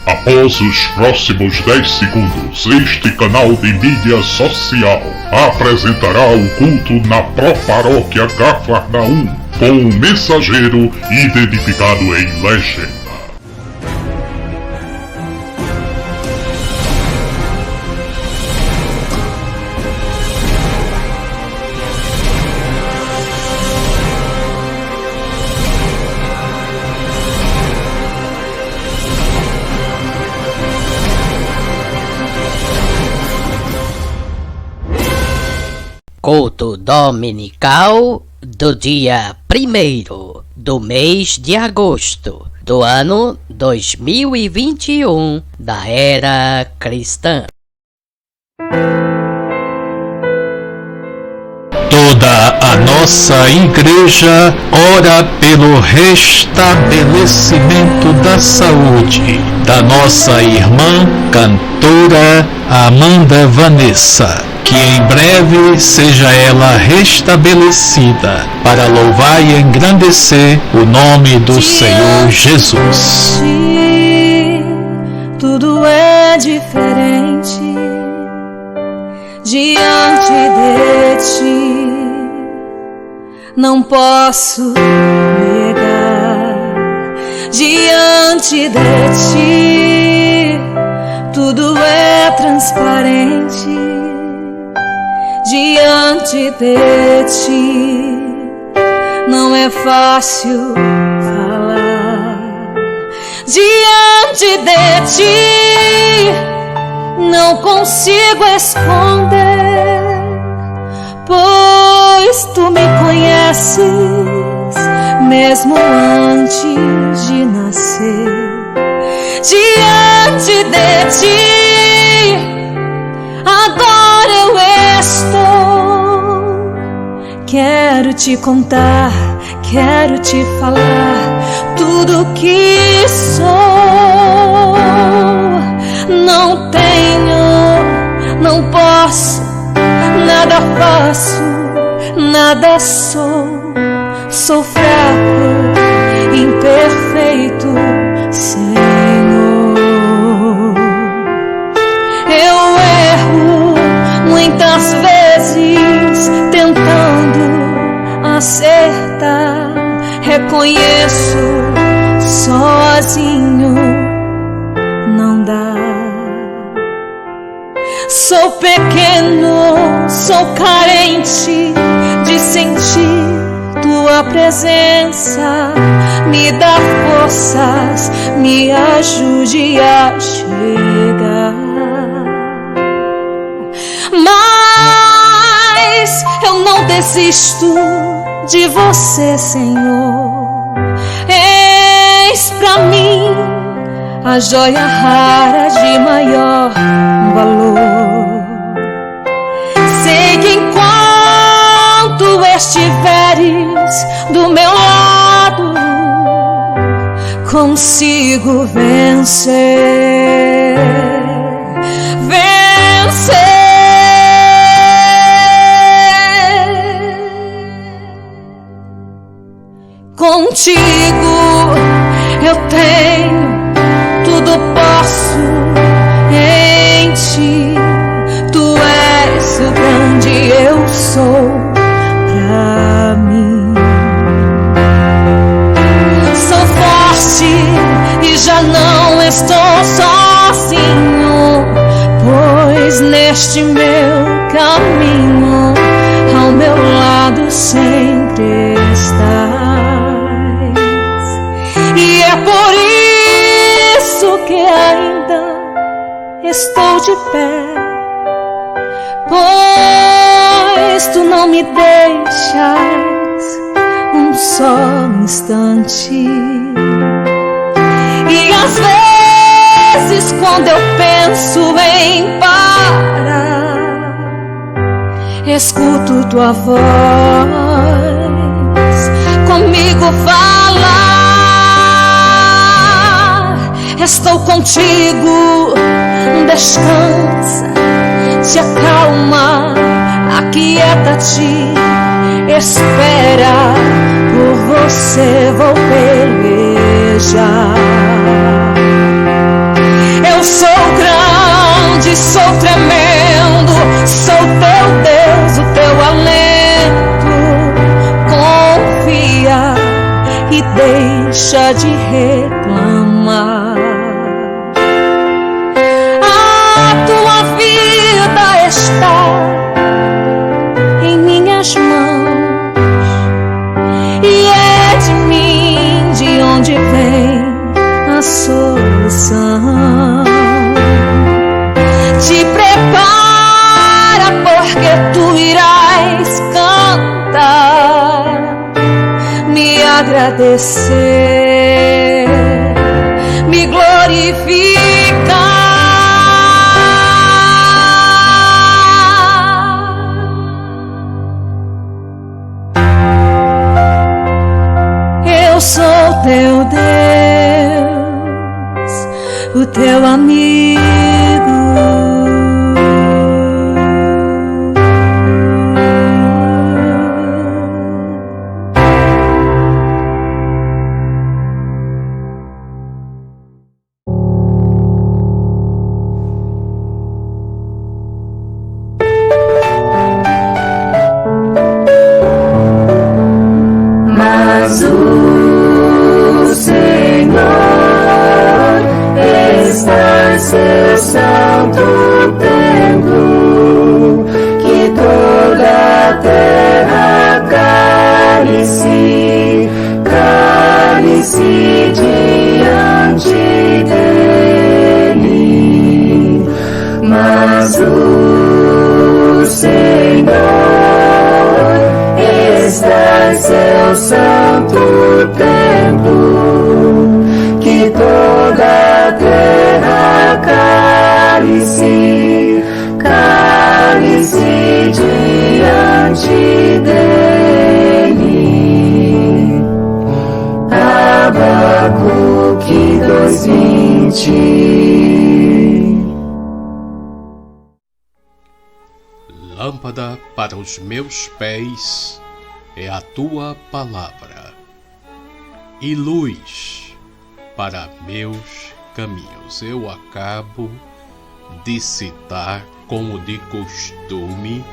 Após os próximos 10 segundos, este canal de mídia social apresentará o culto na Proparóquia Cafarnaum com um mensageiro identificado em legenda. Culto dominical do dia 1º do mês de agosto do ano 2021 da era cristã. Toda a nossa igreja ora pelo restabelecimento da saúde da nossa irmã cantora Amanda Vanessa, que em breve seja ela restabelecida para louvar e engrandecer o nome do Senhor Jesus. Tudo é diferente diante de ti, não posso negar. Diante de ti, tudo é transparente. Diante de ti, não é fácil falar. Diante de ti, não consigo esconder, pois tu me conheces mesmo antes de nascer. Diante de ti, agora eu estou. Quero te contar, quero te falar tudo que sou. Não tenho, não posso, nada faço, nada sou. Sou fraco, imperfeito, Senhor. Eu erro muitas vezes tentando acertar. Reconheço, sozinho não dá. Sou pequeno, sou carente de sentir tua presença. Me dá forças, me ajude a chegar. Mas eu não desisto de você, Senhor. Eis pra mim a joia rara de maior valor. Sei que enquanto estiveres do meu lado, consigo vencer. Contigo eu tenho, tudo posso em ti. Tu és o grande eu sou pra mim. Sou forte e já não estou sozinho, pois neste meu caminho ao meu lado sempre estás. E é por isso que ainda estou de pé, pois tu não me deixas um só instante. E às vezes quando eu penso em parar, escuto tua voz comigo falar. Estou contigo, descansa, te acalma, aquieta-te, espera, por você vou pelejar. está em minhas mãos, e é de mim de onde vem a solução. Te prepara, porque tu irás cantar, me agradecer, me glorificar. Eu sou teu Deus, o teu amigo. Mas o Senhor está em seu santo templo, que toda a terra cale-se diante dele. Mas o Senhor está em seu santo templo, que toda a terra cale-se diante dele. Abacuque 2:20. Lâmpada para os meus pés é a tua palavra, e luz para meus caminhos. Eu acabo de citar, como de costume,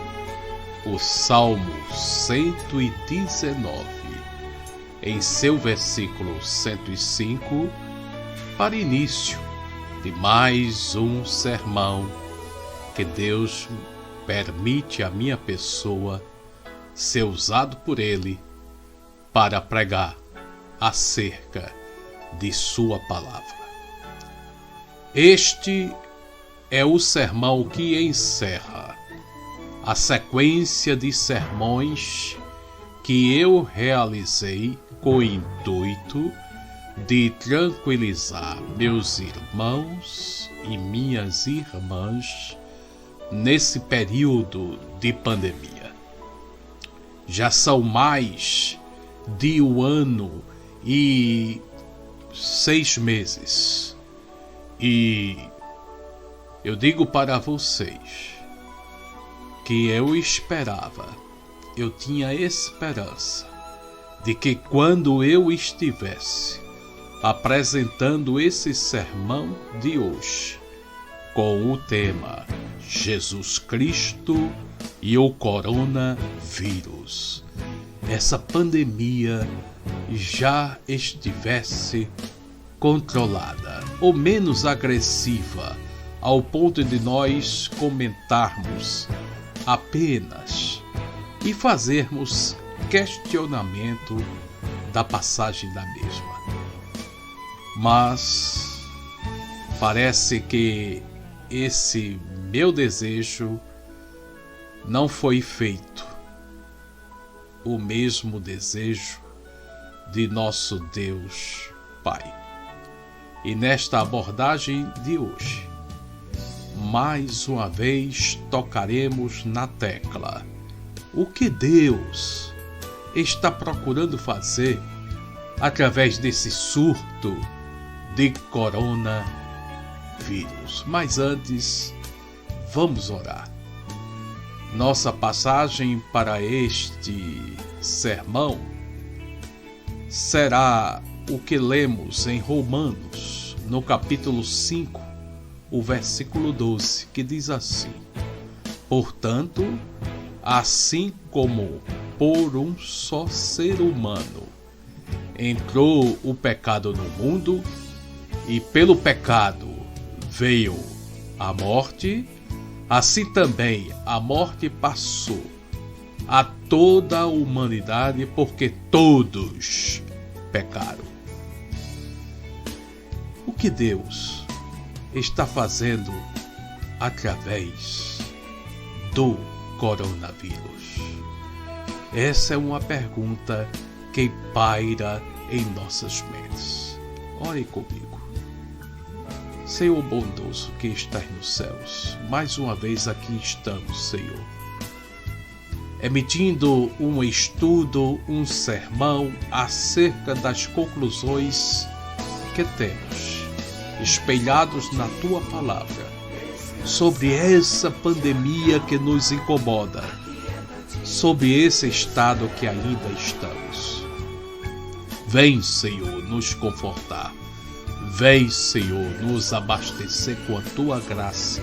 o Salmo 119, em seu versículo 105, para início de mais um sermão que Deus permite a minha pessoa ser usado por Ele para pregar acerca de sua palavra. Este é o sermão que encerra a sequência de sermões que eu realizei com o intuito de tranquilizar meus irmãos e minhas irmãs nesse período de pandemia. Já são mais de 1 ano e 6 meses. E eu digo para vocês que eu tinha esperança de que quando eu estivesse apresentando esse sermão de hoje, com o tema Jesus Cristo e o coronavírus, essa pandemia já estivesse controlada ou menos agressiva, ao ponto de nós comentarmos apenas e fazermos questionamento da passagem da mesma. Mas parece que esse meu desejo não foi feito o mesmo desejo de nosso Deus Pai. E nesta abordagem de hoje, mais uma vez tocaremos na tecla o que Deus está procurando fazer através desse surto de coronavírus. Mas antes, vamos orar. Nossa passagem para este sermão será o que lemos em Romanos, no capítulo 5, o versículo 12, que diz assim: portanto, assim como por um só ser humano entrou o pecado no mundo, e pelo pecado veio a morte, assim também a morte passou a toda a humanidade, porque todos pecaram. O que Deus está fazendo através do coronavírus? Essa é uma pergunta que paira em nossas mentes. Ore comigo. Senhor bondoso que estás nos céus, mais uma vez aqui estamos, Senhor, emitindo um estudo, um sermão acerca das conclusões que temos, espelhados na Tua Palavra, sobre essa pandemia que nos incomoda, sobre esse estado que ainda estamos. Vem, Senhor, nos confortar. Vem, Senhor, nos abastecer com a Tua graça.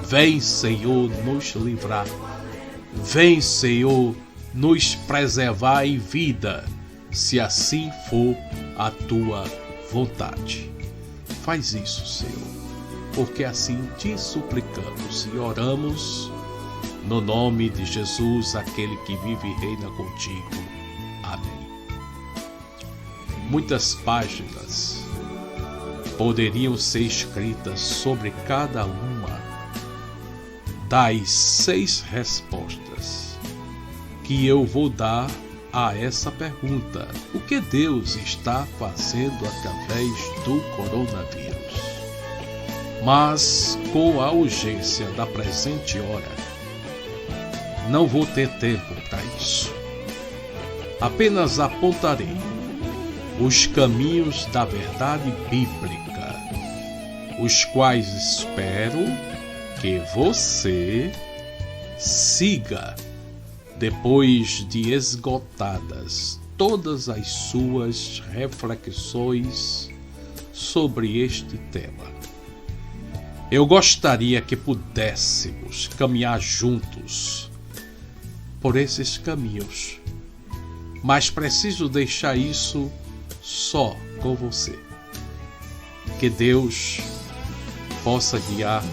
Vem, Senhor, nos livrar. Vem, Senhor, nos preservar em vida, se assim for a Tua vontade. Faz isso, Senhor, porque assim te suplicamos e oramos no nome de Jesus, aquele que vive e reina contigo. Amém. Muitas páginas poderiam ser escritas sobre cada uma das 6 respostas que eu vou dar a essa pergunta: o que Deus está fazendo através do coronavírus? Mas, com a urgência da presente hora, não vou ter tempo para isso. Apenas apontarei os caminhos da verdade bíblica, os quais espero que você siga depois de esgotadas todas as suas reflexões sobre este tema. Eu gostaria que pudéssemos caminhar juntos por esses caminhos, mas preciso deixar isso só com você. Que Deus possa guiar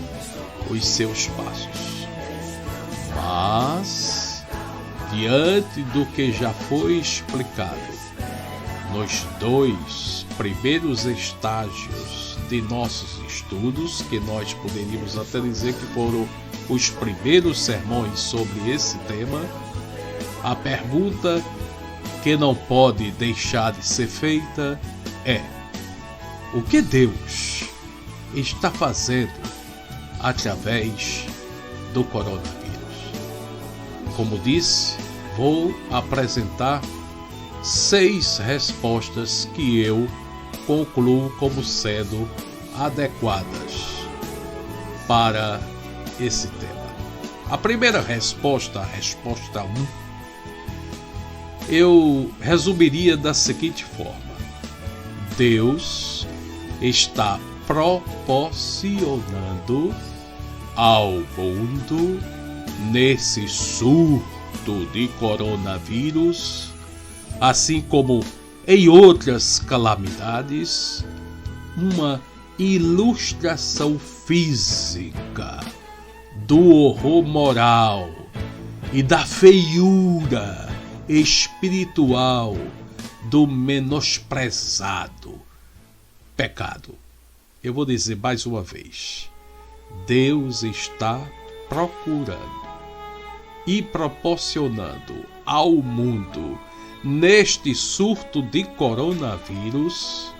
os seus passos. Mas, diante do que já foi explicado nos 2 primeiros estágios de nossos estudos, que nós poderíamos até dizer que foram os primeiros sermões sobre esse tema, a pergunta que não pode deixar de ser feita é: o que Deus está fazendo através do coronavírus? Como disse, vou apresentar 6 respostas que eu concluo como sendo adequadas para esse tema. A primeira resposta, a resposta 1, eu resumiria da seguinte forma: Deus está proporcionando ao mundo, nesse surto de coronavírus, assim como em outras calamidades, uma ilustração física do horror moral e da feiura espiritual do menosprezado pecado. Eu vou dizer mais uma vez: Deus está procurando e proporcionando ao mundo, neste surto de coronavírus,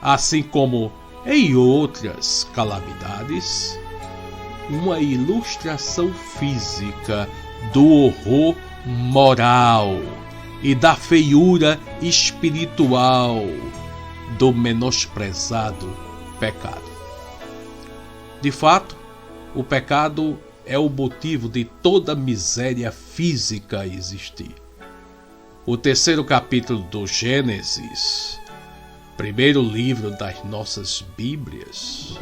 assim como em outras calamidades, uma ilustração física do horror moral e da feiura espiritual do menosprezado pecado. De fato, o pecado é o motivo de toda miséria física a existir. O 3º capítulo do Gênesis, primeiro livro das nossas Bíblias,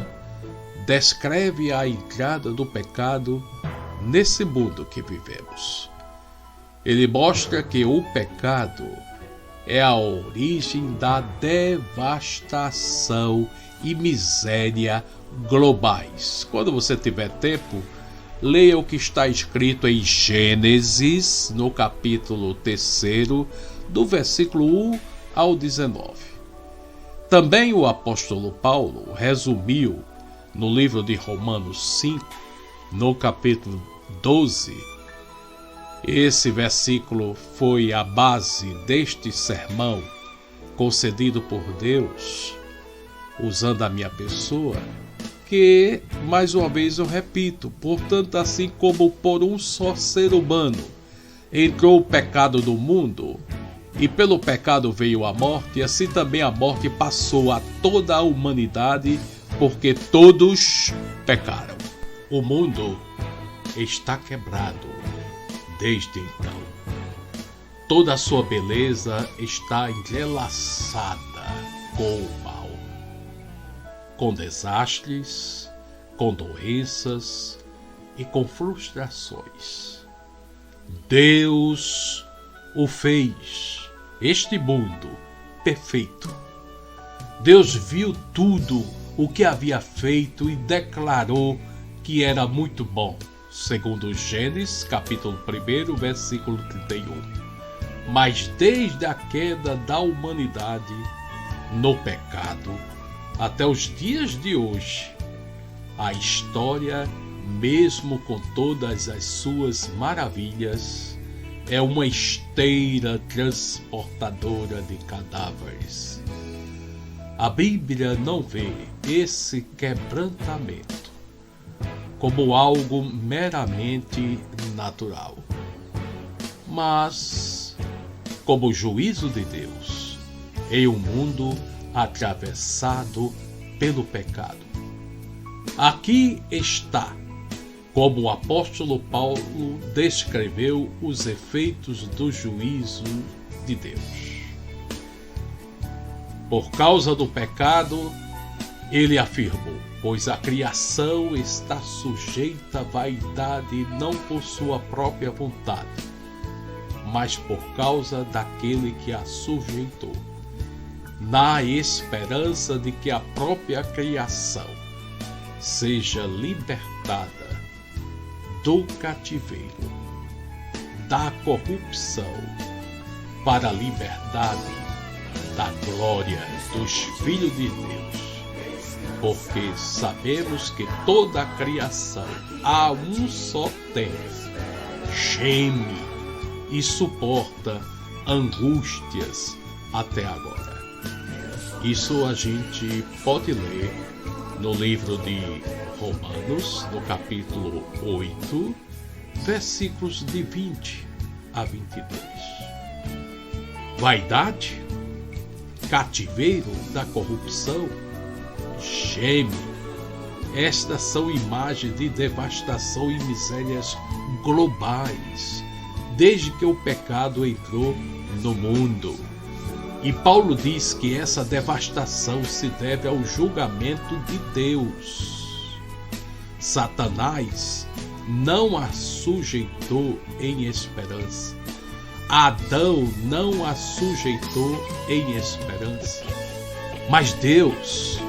descreve a entrada do pecado nesse mundo que vivemos. Ele mostra que o pecado é a origem da devastação e miséria globais. Quando você tiver tempo, leia o que está escrito em Gênesis, no capítulo 3, do versículo 1 ao 19. Também o apóstolo Paulo resumiu no livro de Romanos 5, no capítulo 12. Esse versículo foi a base deste sermão concedido por Deus, usando a minha pessoa, que, mais uma vez eu repito, portanto, assim como por um só ser humano entrou o pecado no mundo, e pelo pecado veio a morte, assim também a morte passou a toda a humanidade, porque todos pecaram. O mundo está quebrado desde então. Toda a sua beleza está entrelaçada com o mal, com desastres, com doenças e com frustrações. Deus o fez, este mundo perfeito. Deus viu tudo o que havia feito e declarou que era muito bom, segundo Gênesis, capítulo 1, versículo 31. Mas desde a queda da humanidade no pecado até os dias de hoje, a história, mesmo com todas as suas maravilhas, é uma esteira transportadora de cadáveres. A Bíblia não vê esse quebrantamento como algo meramente natural, mas como o juízo de Deus em um mundo atravessado pelo pecado. Aqui está como o apóstolo Paulo descreveu os efeitos do juízo de Deus. Por causa do pecado, ele afirmou: pois a criação está sujeita à vaidade não por sua própria vontade, mas por causa daquele que a sujeitou, na esperança de que a própria criação seja libertada do cativeiro, da corrupção, para a liberdade da glória dos filhos de Deus. Porque sabemos que toda a criação a um só tempo geme e suporta angústias até agora. Isso a gente pode ler no livro de Romanos, no capítulo 8, versículos de 20 a 22. Vaidade, cativeiro da corrupção, geme. Estas são imagens de devastação e misérias globais, desde que o pecado entrou no mundo. E Paulo diz que essa devastação se deve ao julgamento de Deus. Satanás não a sujeitou em esperança. Adão não a sujeitou em esperança. Mas Deus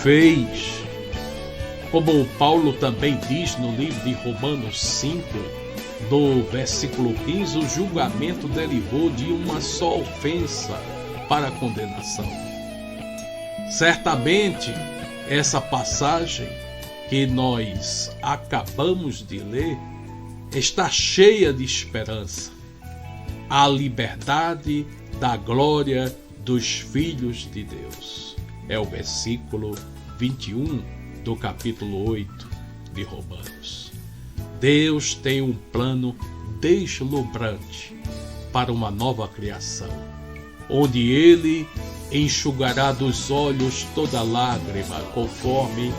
fez. Como Paulo também diz no livro de Romanos 5, no versículo 15, o julgamento derivou de uma só ofensa para a condenação. Certamente, essa passagem que nós acabamos de ler está cheia de esperança. A liberdade da glória dos filhos de Deus. É o versículo 21 do capítulo 8 de Romanos. Deus tem um plano deslumbrante para uma nova criação, onde Ele enxugará dos olhos toda lágrima, conforme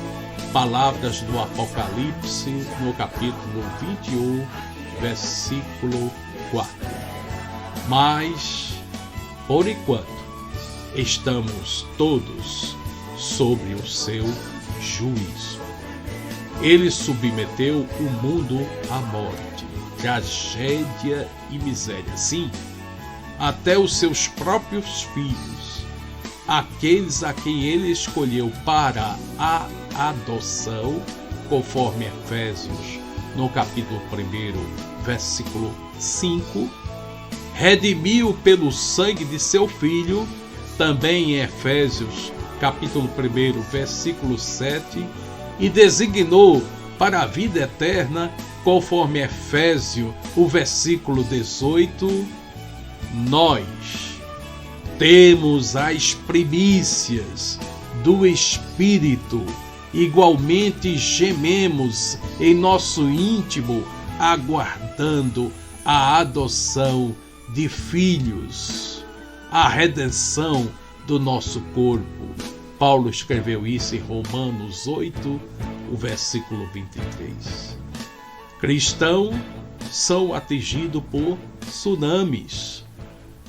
palavras do Apocalipse, no capítulo 21, versículo 4. Mas, por enquanto, estamos todos sobre o seu juízo. Ele submeteu o mundo à morte, tragédia e miséria. Sim, até os seus próprios filhos, aqueles a quem ele escolheu para a adoção, conforme Efésios no capítulo 1, versículo 5, redimiu pelo sangue de seu Filho, também em Efésios, capítulo 1, versículo 7, e designou para a vida eterna, conforme Efésios, o versículo 18, nós temos as primícias do Espírito, igualmente gememos em nosso íntimo, aguardando a adoção de filhos, a redenção do nosso corpo. Paulo escreveu isso em Romanos 8, o versículo 23. Cristãos são atingidos por tsunamis.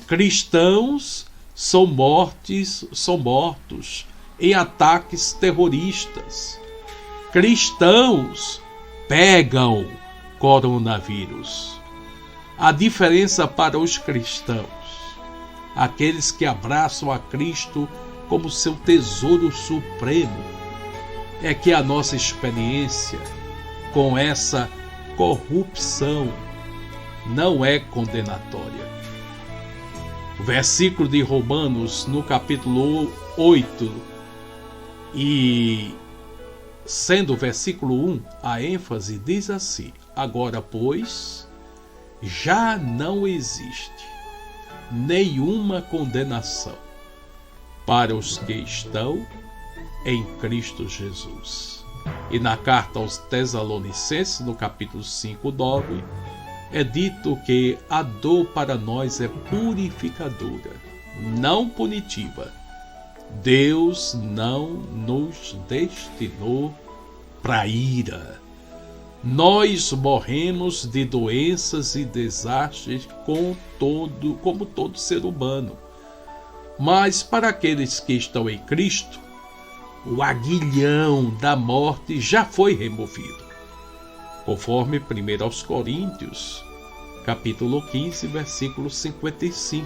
Cristãos são mortos em ataques terroristas. Cristãos pegam coronavírus. A diferença para os cristãos, aqueles que abraçam a Cristo como seu tesouro supremo, é que a nossa experiência com essa corrupção não é condenatória. O versículo de Romanos, no capítulo 8, e sendo o versículo 1, a ênfase diz assim: agora, pois, já não existe nenhuma condenação para os que estão em Cristo Jesus. E na carta aos Tessalonicenses, no capítulo 5, 9, é dito que a dor para nós é purificadora, não punitiva. Deus não nos destinou para ira. Nós morremos de doenças e desastres como todo ser humano. Mas para aqueles que estão em Cristo, o aguilhão da morte já foi removido. Conforme 1 Coríntios, capítulo 15, versículo 55.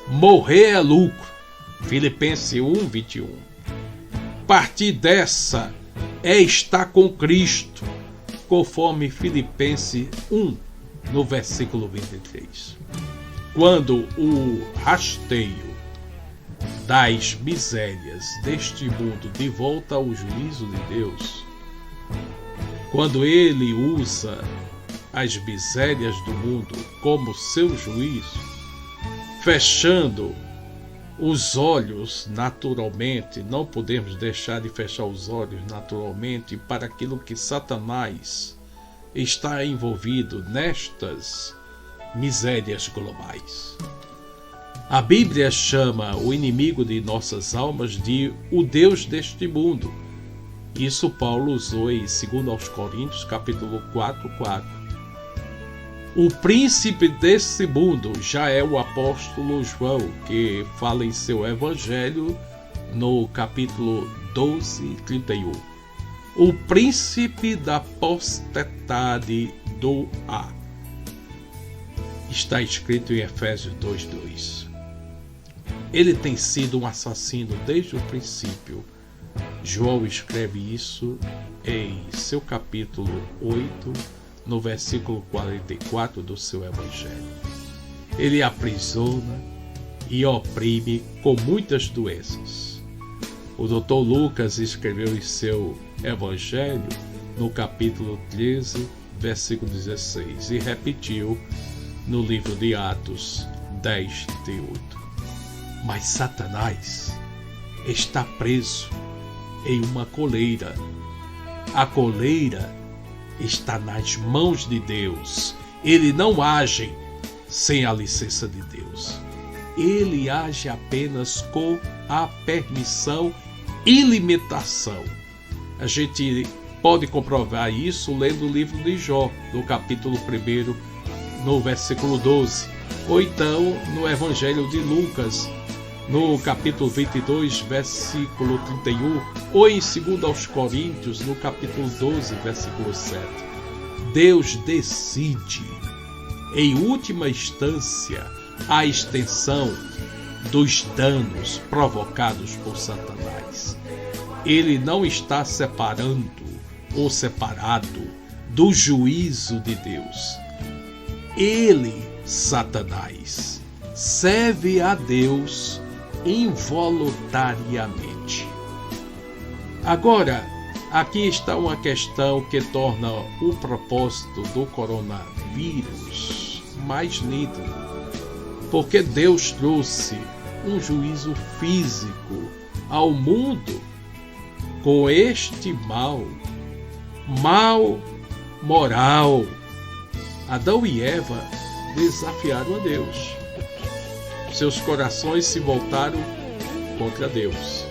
Morrer é lucro. Filipenses 1, 21. Partir dessa é estar com Cristo, conforme Filipenses 1, no versículo 23. Quando o rasteio das misérias deste mundo de volta ao juízo de Deus, quando ele usa as misérias do mundo como seu juízo, fechando os olhos naturalmente, não podemos deixar de fechar os olhos naturalmente para aquilo que Satanás está envolvido nestas misérias globais. A Bíblia chama o inimigo de nossas almas de o Deus deste mundo. Isso Paulo usou em 2 Coríntios, capítulo 4, 4. O príncipe desse mundo já é o apóstolo João, que fala em seu evangelho no capítulo 12, 31. O príncipe da potestade do ar. Está escrito em Efésios 2, 2. Ele tem sido um assassino desde o princípio. João escreve isso em seu capítulo 8, no versículo 44 do seu evangelho. Ele aprisiona e oprime com muitas doenças. O Dr. Lucas escreveu em seu evangelho no capítulo 13, versículo 16, e repetiu no livro de Atos 10, 38. Mas Satanás está preso em uma coleira. A coleira está nas mãos de Deus. Ele não age sem a licença de Deus. Ele age apenas com a permissão e limitação. A gente pode comprovar isso lendo o livro de Jó, no capítulo 1, no versículo 12. Ou então no Evangelho de Lucas, no capítulo 22, versículo 31, ou em 2 Coríntios, no capítulo 12, versículo 7. Deus decide, em última instância, a extensão dos danos provocados por Satanás. Ele não está separando ou separado do juízo de Deus. Ele, Satanás, serve a Deus involuntariamente. Agora, aqui está uma questão que torna o propósito do coronavírus mais nítido, porque Deus trouxe um juízo físico ao mundo com este mal moral. Adão e Eva desafiaram a Deus. Seus corações se voltaram contra Deus.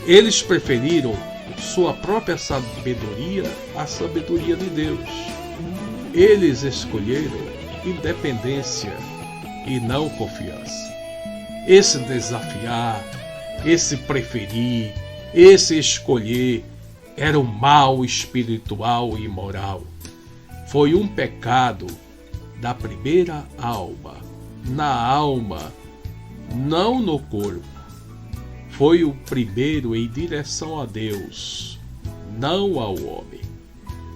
Eles preferiram sua própria sabedoria à sabedoria de Deus. Eles escolheram independência e não confiança. Esse desafiar, esse preferir, esse escolher era um mal espiritual e moral. Foi um pecado da primeira alma, na alma, não no corpo. Foi o primeiro em direção a Deus, não ao homem.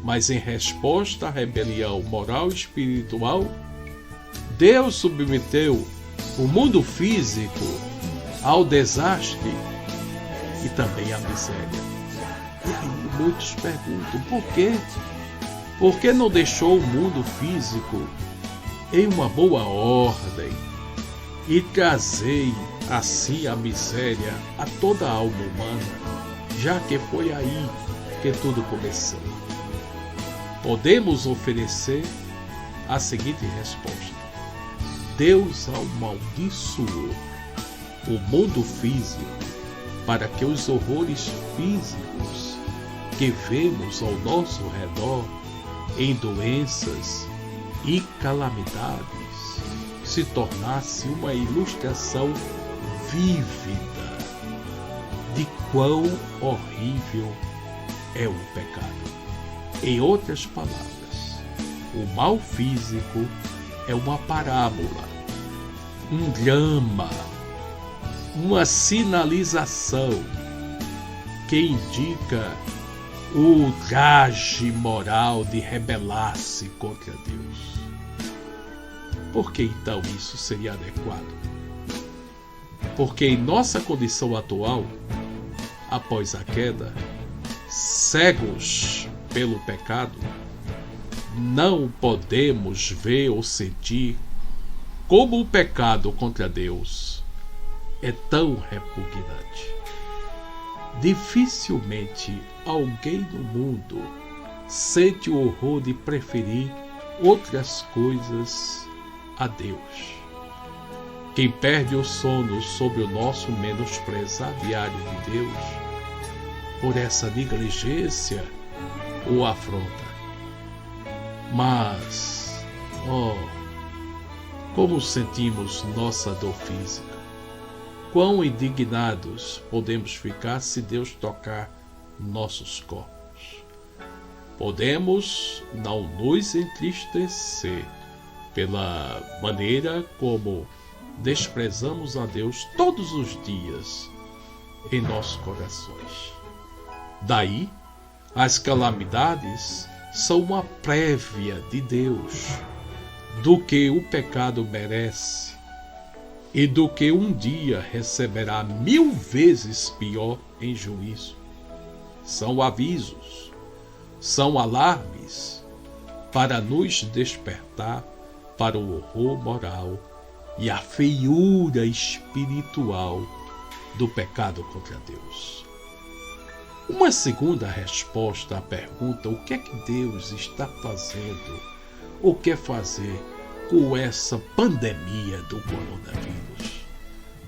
Mas em resposta à rebelião moral e espiritual, Deus submeteu o mundo físico ao desastre e também à miséria. E aí muitos perguntam, por quê? Por que não deixou o mundo físico em uma boa ordem e trazer assim a miséria a toda a alma humana, já que foi aí que tudo começou? Podemos oferecer a seguinte resposta: Deus amaldiçoou o mundo físico para que os horrores físicos que vemos ao nosso redor em doenças e calamidades se tornasse uma ilustração vívida de quão horrível é o pecado. Em outras palavras, o mal físico é uma parábola, um drama, uma sinalização que indica o ultraje moral de rebelar-se contra Deus. Por que então isso seria adequado? Porque em nossa condição atual, após a queda, cegos pelo pecado, não podemos ver ou sentir como o pecado contra Deus é tão repugnante. Dificilmente alguém no mundo sente o horror de preferir outras coisas a Deus. Quem perde o sono sobre o nosso menosprezar diário de Deus, por essa negligência ou afronta. Mas, como sentimos nossa dor física? Quão indignados podemos ficar se Deus tocar nossos corpos? Podemos não nos entristecer pela maneira como desprezamos a Deus todos os dias em nossos corações. Daí, as calamidades são uma prévia de Deus do que o pecado merece e do que um dia receberá 1000 vezes pior em juízo. São avisos, são alarmes para nos despertar para o horror moral e a feiura espiritual do pecado contra Deus. Uma segunda resposta à pergunta: o que é que Deus está fazendo ou quer fazer com essa pandemia do coronavírus?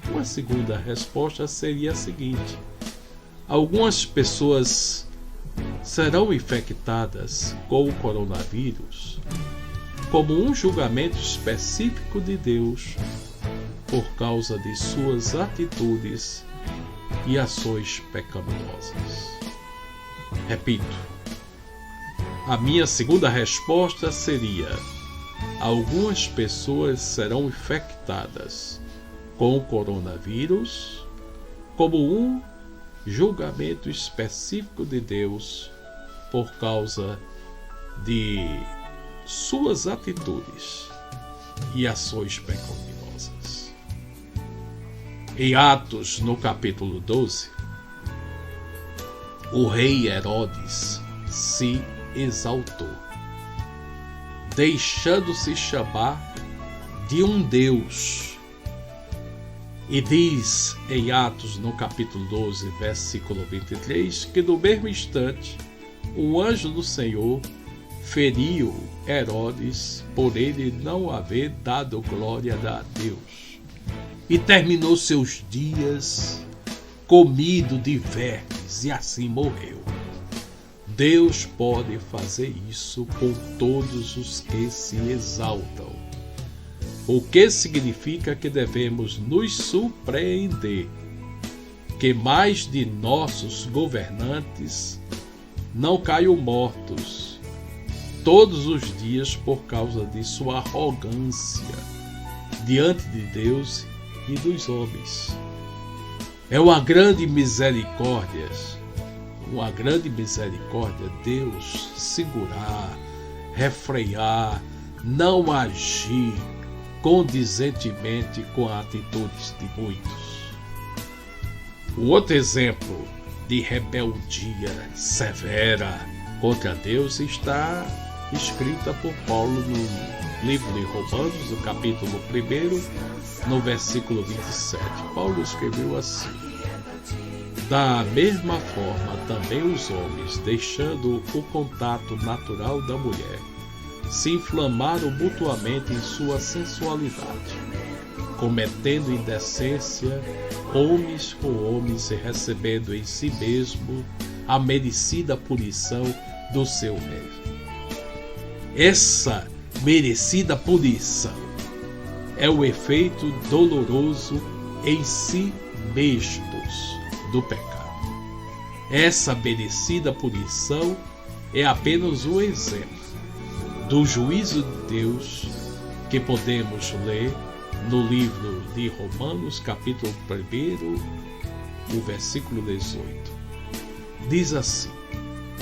Uma segunda resposta seria a seguinte: algumas pessoas serão infectadas com o coronavírus como um julgamento específico de Deus por causa de suas atitudes e ações pecaminosas. Repito, a minha segunda resposta seria: algumas pessoas serão infectadas com o coronavírus como um julgamento específico de Deus por causa de suas atitudes e ações pecaminosas. Em Atos, no capítulo 12, o rei Herodes se exaltou, deixando-se chamar de um Deus. E diz em Atos, no capítulo 12, versículo 23, que no mesmo instante, o anjo do Senhor feriu Herodes por ele não haver dado glória a Deus. E terminou seus dias comido de vermes e assim morreu. Deus pode fazer isso com todos os que se exaltam. O que significa que devemos nos surpreender que mais de nossos governantes não caiam mortos todos os dias por causa de sua arrogância diante de Deus e dos homens. É uma grande misericórdia Deus segurar, refrear, não agir condizentemente com atitudes de muitos. O outro exemplo de rebeldia severa contra Deus está escrita por Paulo no livro de Romanos, no capítulo 1, no versículo 27. Paulo escreveu assim: da mesma forma também os homens, deixando o contato natural da mulher, se inflamaram mutuamente em sua sensualidade, cometendo indecência homens com homens e recebendo em si mesmo a merecida punição do seu rei. Essa merecida punição é o efeito doloroso em si mesmos do pecado. Essa merecida punição é apenas um exemplo do juízo de Deus que podemos ler no livro de Romanos, capítulo 1, o versículo 18. Diz assim: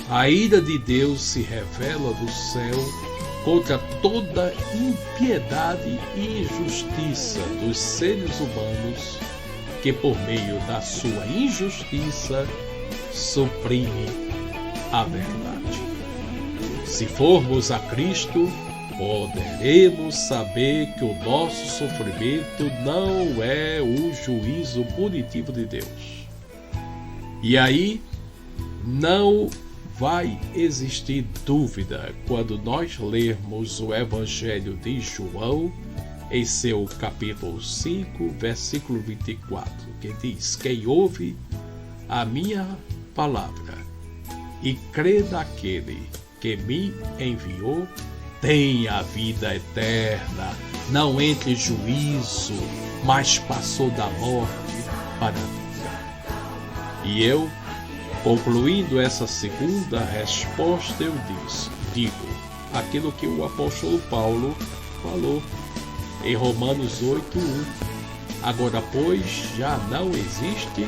a ira de Deus se revela do céu contra toda impiedade e injustiça dos seres humanos que, por meio da sua injustiça, suprime a verdade. Se formos a Cristo, poderemos saber que o nosso sofrimento não é o juízo punitivo de Deus. E aí não vai existir dúvida quando nós lermos o Evangelho de João em seu capítulo 5, versículo 24, que diz: quem ouve a minha palavra e crê naquele que me enviou, tem a vida eterna, não entra em juízo, mas passou da morte para a vida. E eu, concluindo essa segunda resposta, eu digo aquilo que o apóstolo Paulo falou em Romanos 8:1. Agora, pois, já não existe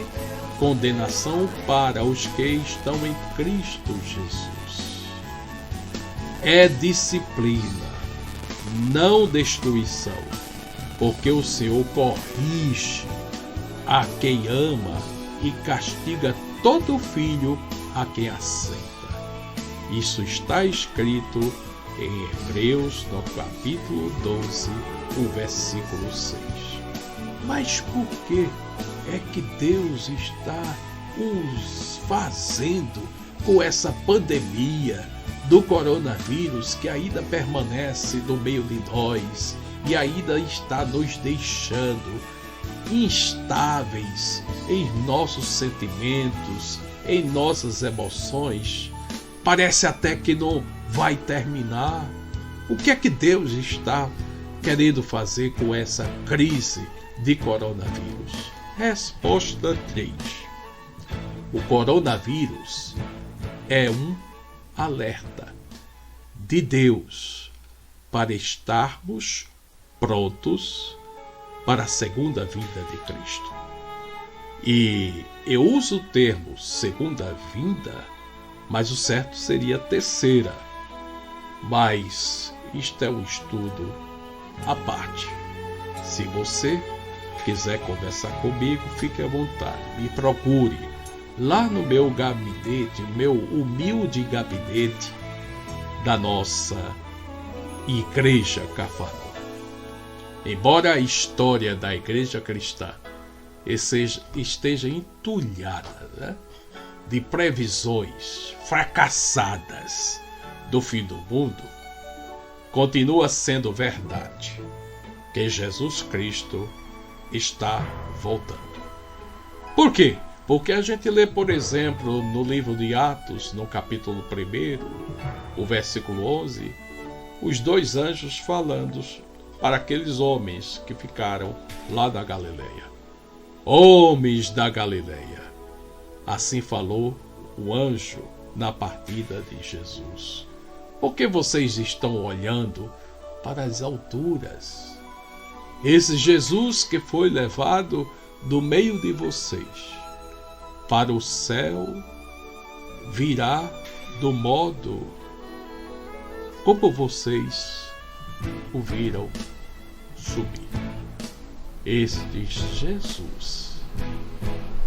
condenação para os que estão em Cristo Jesus. É disciplina, não destruição, porque o Senhor corrige a quem ama e castiga todo filho a quem aceita. Isso está escrito em Hebreus, no capítulo 12, o versículo 6. Mas por que é que Deus está os fazendo com essa pandemia do coronavírus que ainda permanece no meio de nós e ainda está nos deixando instáveis em nossos sentimentos, em nossas emoções? Parece até que não vai terminar. O que é que Deus está querendo fazer com essa crise de coronavírus? Resposta 3. O coronavírus é um alerta de Deus para estarmos prontos para a segunda vinda de Cristo. E eu uso o termo segunda vinda, mas o certo seria terceira, Mas isto é um estudo à parte. Se você quiser conversar comigo, fique à vontade. Me procure lá no meu gabinete, meu humilde gabinete da nossa Igreja Cafarnaum. Embora a história da Igreja Cristã esteja entulhada, né, de previsões fracassadas do fim do mundo, continua sendo verdade que Jesus Cristo está voltando. Por quê? Porque a gente lê, por exemplo, no livro de Atos, no capítulo 1, o versículo 11, os 2 anjos falando para aqueles homens que ficaram lá da Galileia. Homens da Galileia, assim falou o anjo na partida de Jesus. Por que vocês estão olhando para as alturas? Esse Jesus que foi levado do meio de vocês para o céu virá do modo como vocês o viram subir. Este Jesus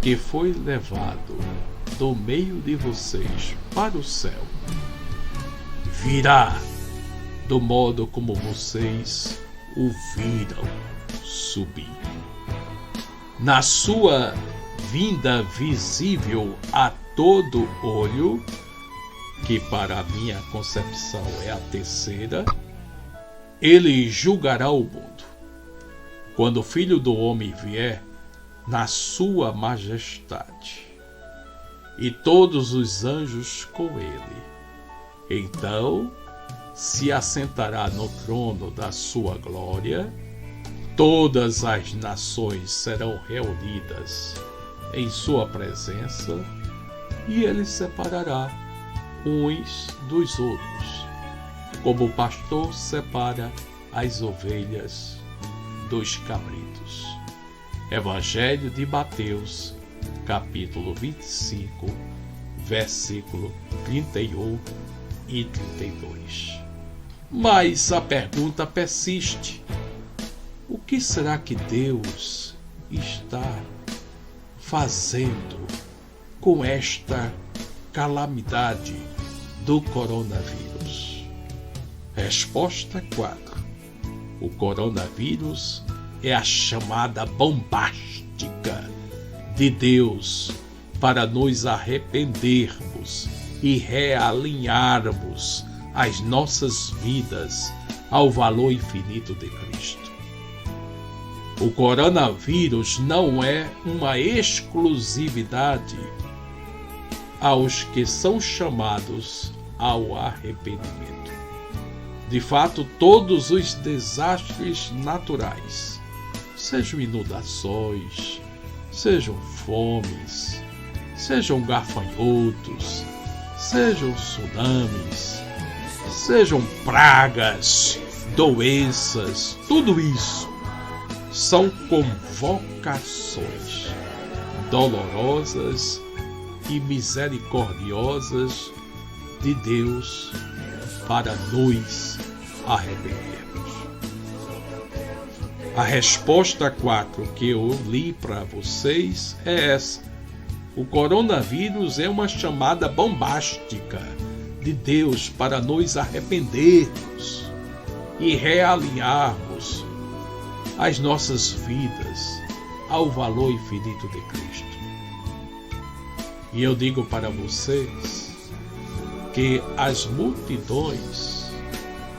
que foi levado do meio de vocês para o céu virá do modo como vocês o viram subir. Na sua vinda visível a todo olho, que para a minha concepção é a terceira, ele julgará o mundo. Quando o Filho do Homem vier na sua majestade, e todos os anjos com ele, então se assentará no trono da sua glória, todas as nações serão reunidas em sua presença, e ele separará uns dos outros, como o pastor separa as ovelhas dos cabritos. Evangelho de Mateus, capítulo 25, versículo 31 e 32. Mas a pergunta persiste: o que será que Deus está fazendo com esta calamidade do coronavírus? Resposta 4. O coronavírus é a chamada bombástica de Deus para nos arrependermos e realinharmos as nossas vidas ao valor infinito de Cristo. O coronavírus não é uma exclusividade aos que são chamados ao arrependimento. De fato, todos os desastres naturais, sejam inundações, sejam fomes, sejam gafanhotos, sejam tsunamis, sejam pragas, doenças, tudo isso são convocações dolorosas e misericordiosas de Deus para nos arrependermos. A resposta 4 que eu li para vocês é essa. O coronavírus é uma chamada bombástica de Deus para nos arrependermos e realinharmos as nossas vidas ao valor infinito de Cristo. E eu digo para vocês que as multidões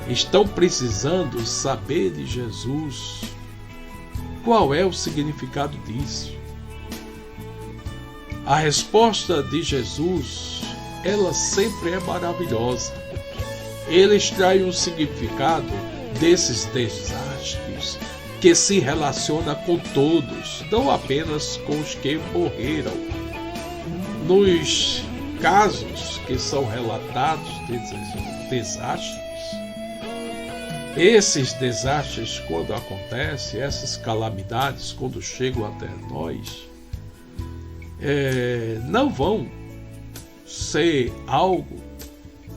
estão precisando saber de Jesus. Qual é o significado disso? A resposta de Jesus, ela sempre é maravilhosa. Ele extrai um significado desses desastres que se relaciona com todos, não apenas com os que morreram. Nos casos que são relatados de desastres, esses desastres, quando acontecem, essas calamidades, quando chegam até nós, não vão ser algo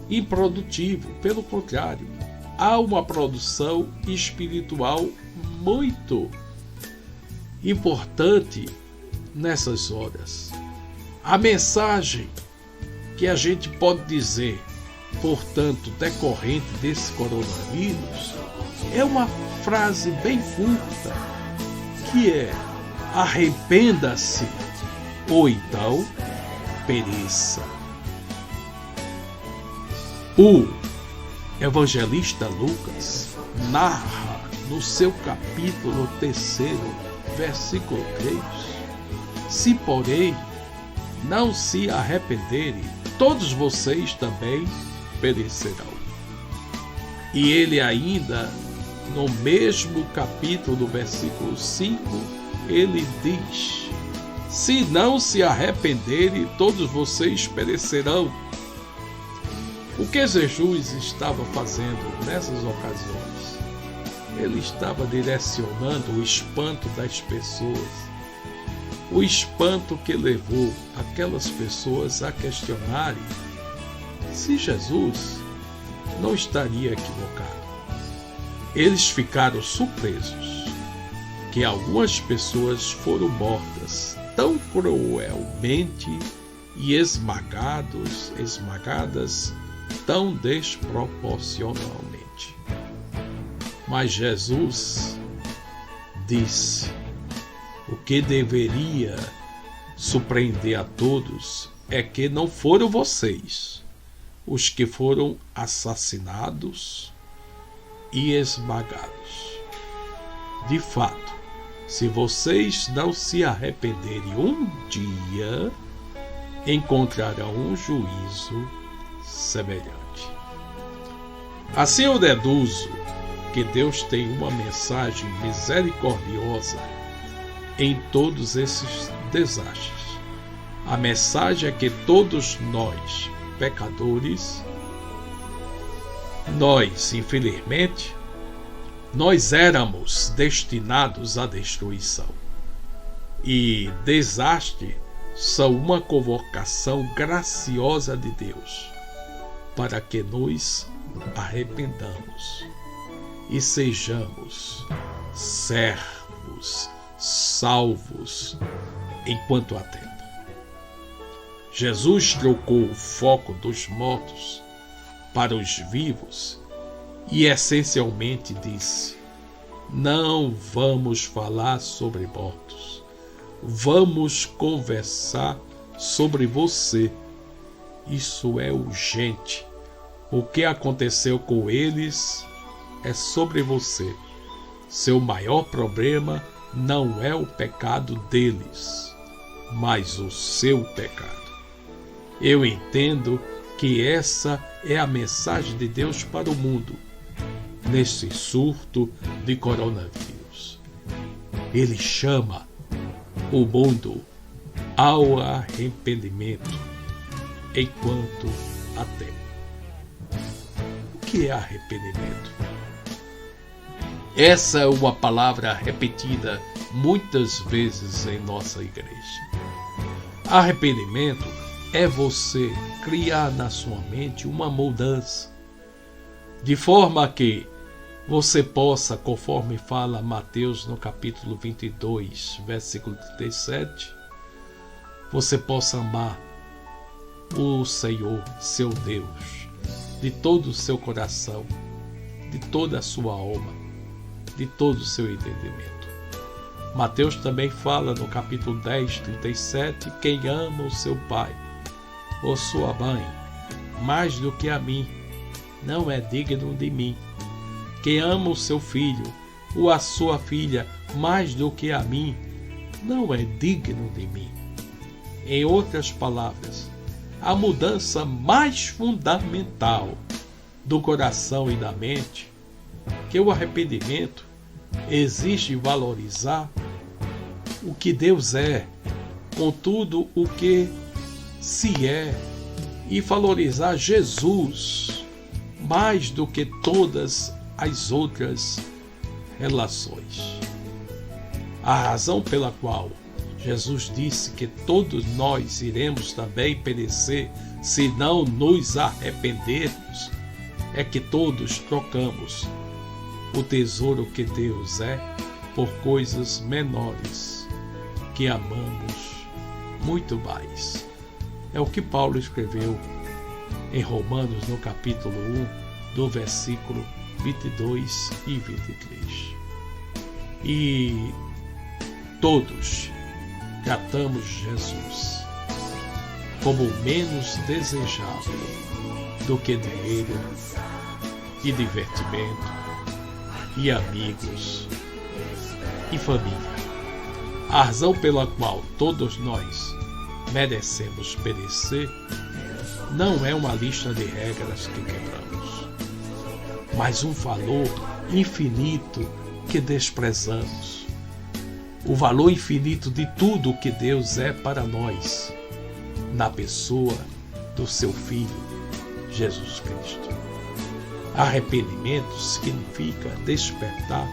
improdutivo. Pelo contrário, há uma produção espiritual muito importante nessas horas. A mensagem que a gente pode dizer, portanto, decorrente desse coronavírus, é uma frase bem curta, que é: arrependa-se ou então pereça. O evangelista Lucas narra no seu capítulo 3, versículo 3: se porém não se arrependerem, todos vocês também perecerão. E ele ainda, no mesmo capítulo, versículo 5, ele diz: se não se arrependerem, todos vocês perecerão. O que Jesus estava fazendo nessas ocasiões? Ele estava direcionando o espanto das pessoas, o espanto que levou aquelas pessoas a questionarem se Jesus não estaria equivocado. Eles ficaram surpresos que algumas pessoas foram mortas tão cruelmente e esmagadas tão desproporcionalmente. Mas Jesus disse: o que deveria surpreender a todos é que não foram vocês os que foram assassinados e esmagados. De fato, se vocês não se arrependerem um dia, encontrarão um juízo semelhante. Assim eu deduzo que Deus tem uma mensagem misericordiosa em todos esses desastres. A mensagem é que todos nós, pecadores, infelizmente, nós éramos destinados à destruição. E desastre são uma convocação graciosa de Deus para que nos arrependamos e sejamos servos, salvos enquanto há tempo. Jesus trocou o foco dos mortos para os vivos e essencialmente disse: não vamos falar sobre mortos, vamos conversar sobre você. Isso é urgente. O que aconteceu com eles é sobre você. Seu maior problema não é o pecado deles, mas o seu pecado. Eu entendo que essa é a mensagem de Deus para o mundo, nesse surto de coronavírus. Ele chama o mundo ao arrependimento enquanto há tempo. O que é arrependimento? Essa é uma palavra repetida muitas vezes em nossa igreja. Arrependimento é você criar na sua mente uma mudança, de forma que você possa, conforme fala Mateus no capítulo 22, versículo 37, você possa amar o Senhor, seu Deus, de todo o seu coração, de toda a sua alma, de todo o seu entendimento. Mateus também fala no capítulo 10, 37, quem ama o seu pai ou sua mãe mais do que a mim, não é digno de mim. Quem ama o seu filho ou a sua filha mais do que a mim, não é digno de mim. Em outras palavras, a mudança mais fundamental do coração e da mente, que o arrependimento exige valorizar o que Deus é, com tudo o que se é, e valorizar Jesus mais do que todas as outras relações. A razão pela qual Jesus disse que todos nós iremos também perecer se não nos arrependermos, é que todos trocamos o tesouro que Deus é por coisas menores que amamos muito mais. É o que Paulo escreveu em Romanos, no capítulo 1, do versículo 22 e 23. E todos tratamos Jesus como menos desejável do que dinheiro e divertimento e amigos e família. A razão pela qual todos nós merecemos perecer não é uma lista de regras que quebramos, mas um valor infinito que desprezamos. O valor infinito de tudo o que Deus é para nós, na pessoa do seu Filho, Jesus Cristo. Arrependimento significa despertar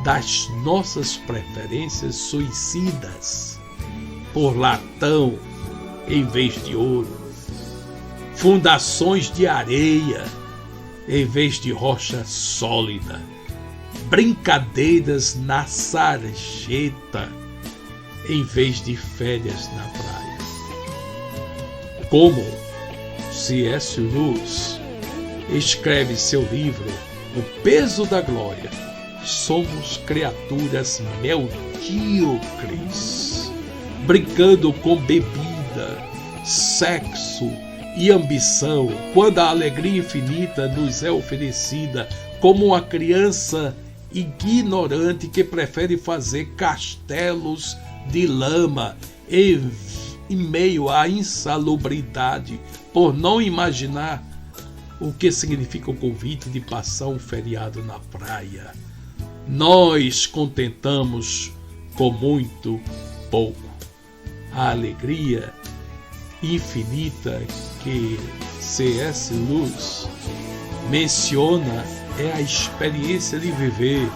das nossas preferências suicidas por latão em vez de ouro, fundações de areia em vez de rocha sólida, brincadeiras na sarjeta em vez de férias na praia. Como C.S. Lewis escreve seu livro O Peso da Glória, somos criaturas medíocres, brincando com bebida, sexo e ambição, quando a alegria infinita nos é oferecida como uma criança ignorante que prefere fazer castelos de lama em meio à insalubridade, por não imaginar o que significa o convite de passar um feriado na praia. Nós contentamos com muito pouco. A alegria infinita que C.S. Lewis menciona é a experiência de viver,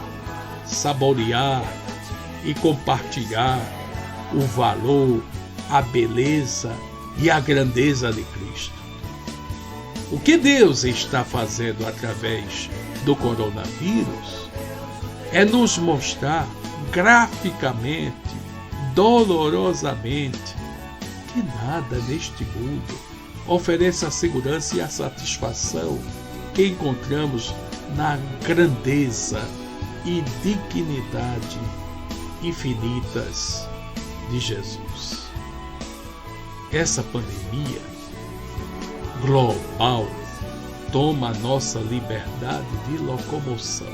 saborear e compartilhar o valor, a beleza e a grandeza de Cristo. O que Deus está fazendo através do coronavírus é nos mostrar graficamente, dolorosamente, que nada neste mundo oferece a segurança e a satisfação que encontramos na grandeza e dignidade infinitas de Jesus. Essa pandemia global toma a nossa liberdade de locomoção,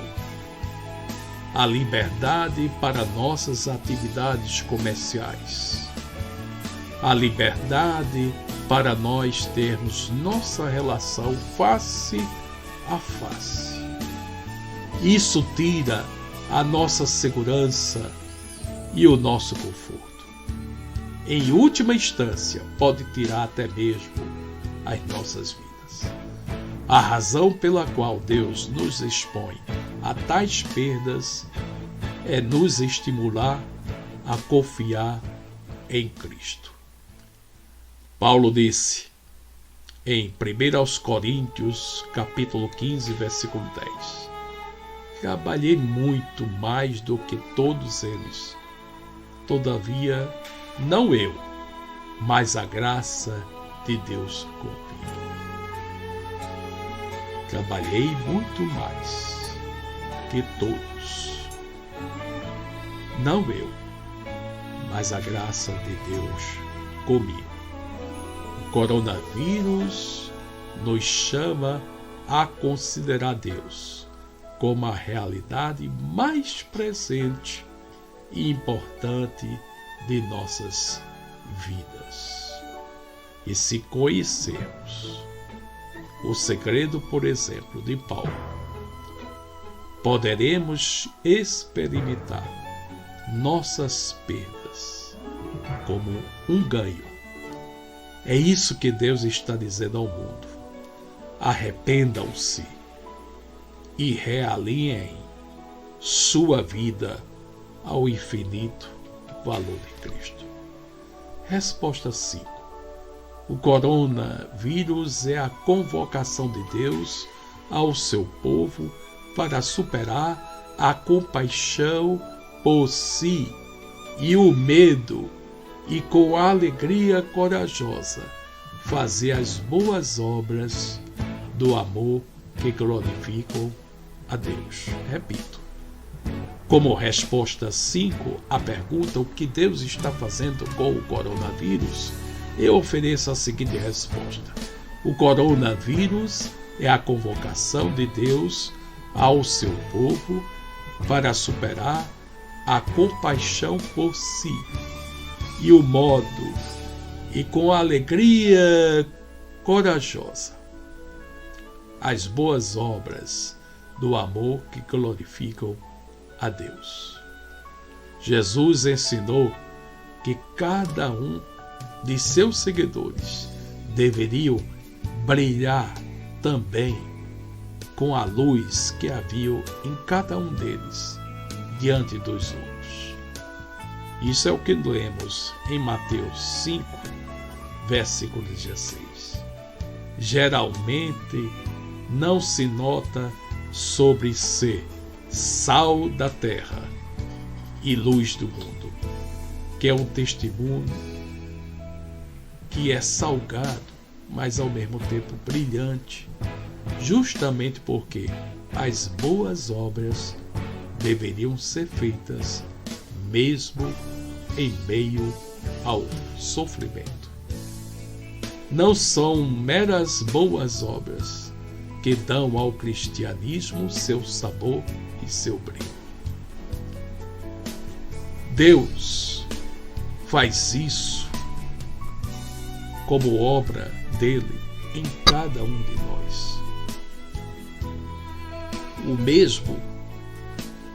a liberdade para nossas atividades comerciais, a liberdade para nós termos nossa relação face a face. Isso tira a nossa segurança e o nosso conforto. Em última instância, pode tirar até mesmo as nossas vidas. A razão pela qual Deus nos expõe a tais perdas é nos estimular a confiar em Cristo. Paulo disse em 1 Coríntios, capítulo 15, versículo 10: trabalhei muito mais do que todos eles, todavia não eu, mas a graça de Deus comigo. Trabalhei muito mais que todos, não eu, mas a graça de Deus comigo. O coronavírus nos chama a considerar Deus como a realidade mais presente e importante de nossas vidas. E se conhecermos o segredo, por exemplo, de Paulo, poderemos experimentar nossas perdas como um ganho. É isso que Deus está dizendo ao mundo. Arrependam-se e realinhem sua vida ao infinito valor de Cristo. Resposta 5. O coronavírus é a convocação de Deus ao seu povo para superar a compaixão por si e o medo e com alegria corajosa fazer as boas obras do amor que glorificam a Deus. Repito. Como resposta 5 à pergunta o que Deus está fazendo com o coronavírus, eu ofereço a seguinte resposta. O coronavírus é a convocação de Deus ao seu povo para superar a compaixão por si e o modo e com alegria corajosa as boas obras do amor que glorificam a Deus. Jesus ensinou que cada um de seus seguidores deveriam brilhar também com a luz que havia em cada um deles diante dos outros. Isso é o que lemos em Mateus 5, versículo 16. Geralmente não se nota sobre ser sal da terra e luz do mundo, que é um testemunho que é salgado, mas ao mesmo tempo brilhante, justamente porque as boas obras deveriam ser feitas mesmo em meio ao sofrimento. Não são meras boas obras que dão ao cristianismo seu sabor e seu brilho. Deus faz isso como obra dele em cada um de nós.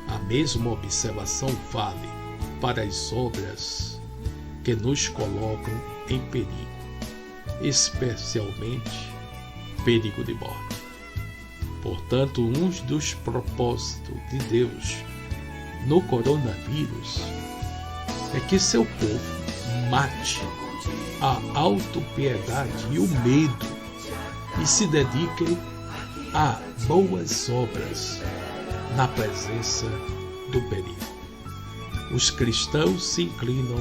A mesma observação vale para as obras que nos colocam em perigo, especialmente perigo de morte. Portanto, um dos propósitos de Deus no coronavírus é que seu povo mate a autopiedade e o medo e se dediquem a boas obras na presença do perigo. Os cristãos se inclinam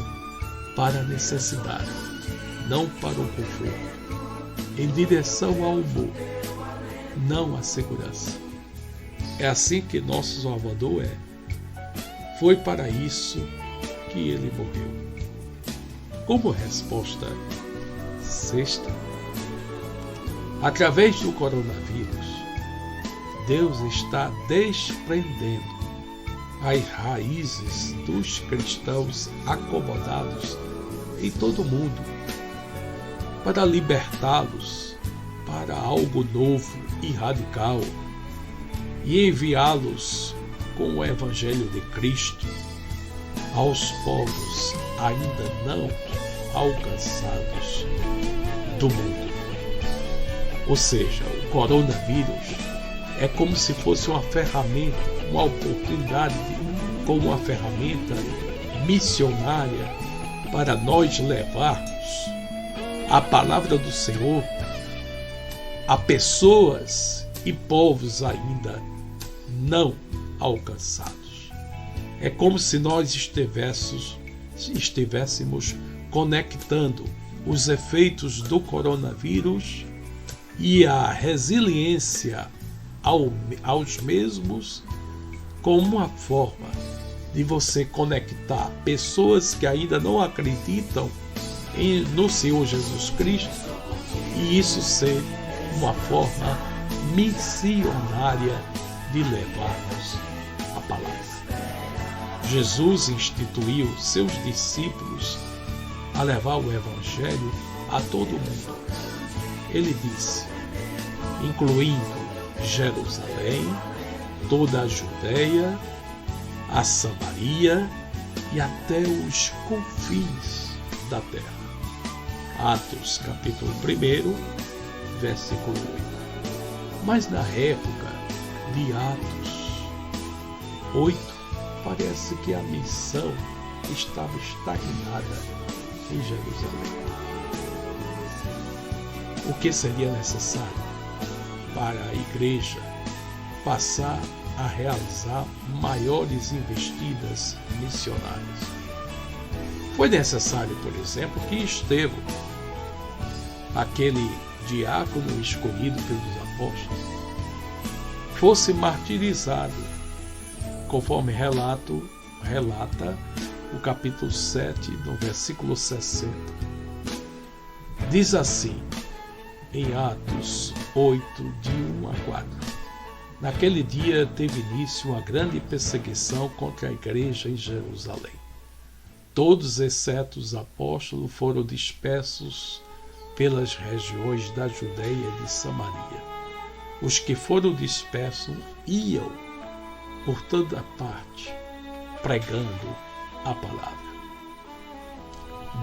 para a necessidade, não para o conforto, em direção ao amor, não à segurança. É assim que nosso Salvador é. Foi para isso que ele morreu. Como resposta sexta, através do coronavírus, Deus está desprendendo as raízes dos cristãos acomodados em todo o mundo para libertá-los para algo novo e radical e enviá-los com o Evangelho de Cristo aos povos ainda não alcançados do mundo. Ou seja, o coronavírus é como se fosse uma ferramenta, uma oportunidade, como uma ferramenta missionária para nós levarmos a palavra do Senhor a pessoas e povos ainda não alcançados. É como se nós estivéssemos conectando os efeitos do coronavírus e a resiliência aos mesmos como uma forma de você conectar pessoas que ainda não acreditam no Senhor Jesus Cristo e isso ser uma forma missionária de levarmos a palavra. Jesus instituiu seus discípulos a levar o Evangelho a todo mundo. Ele disse, incluindo Jerusalém, toda a Judeia, a Samaria e até os confins da terra. Atos capítulo 1, versículo 8. Mas na época de Atos 8, parece que a missão estava estagnada em Jerusalém. o que seria necessário para a igreja passar a realizar maiores investidas missionárias. Foi necessário, por exemplo, que Estevão, aquele diácono escolhido pelos apóstolos, fosse martirizado, conforme relata o capítulo 7, no versículo 60. Diz assim, em Atos 8, de 1 a 4. Naquele dia teve início uma grande perseguição contra a igreja em Jerusalém. Todos, exceto os apóstolos, foram dispersos pelas regiões da Judeia e de Samaria. Os que foram dispersos iam por toda parte, pregando a palavra.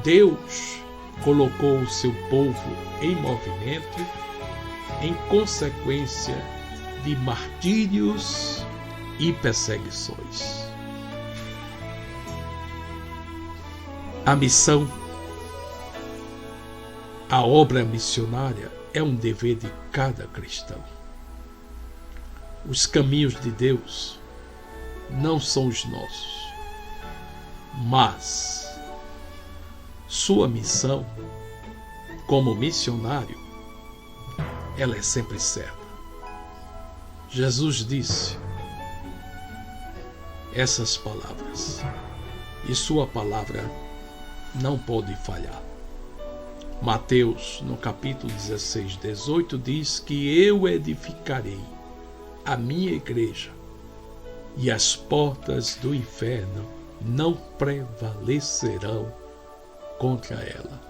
Deus colocou o seu povo em movimento em consequência de martírios e perseguições. A missão, a obra missionária é um dever de cada cristão. Os caminhos de Deus não são os nossos, mas sua missão como missionário, ela é sempre certa. Jesus disse essas palavras e sua palavra não pode falhar. Mateus, no capítulo 16, 18, diz que eu edificarei a minha igreja e as portas do inferno não prevalecerão contra ela.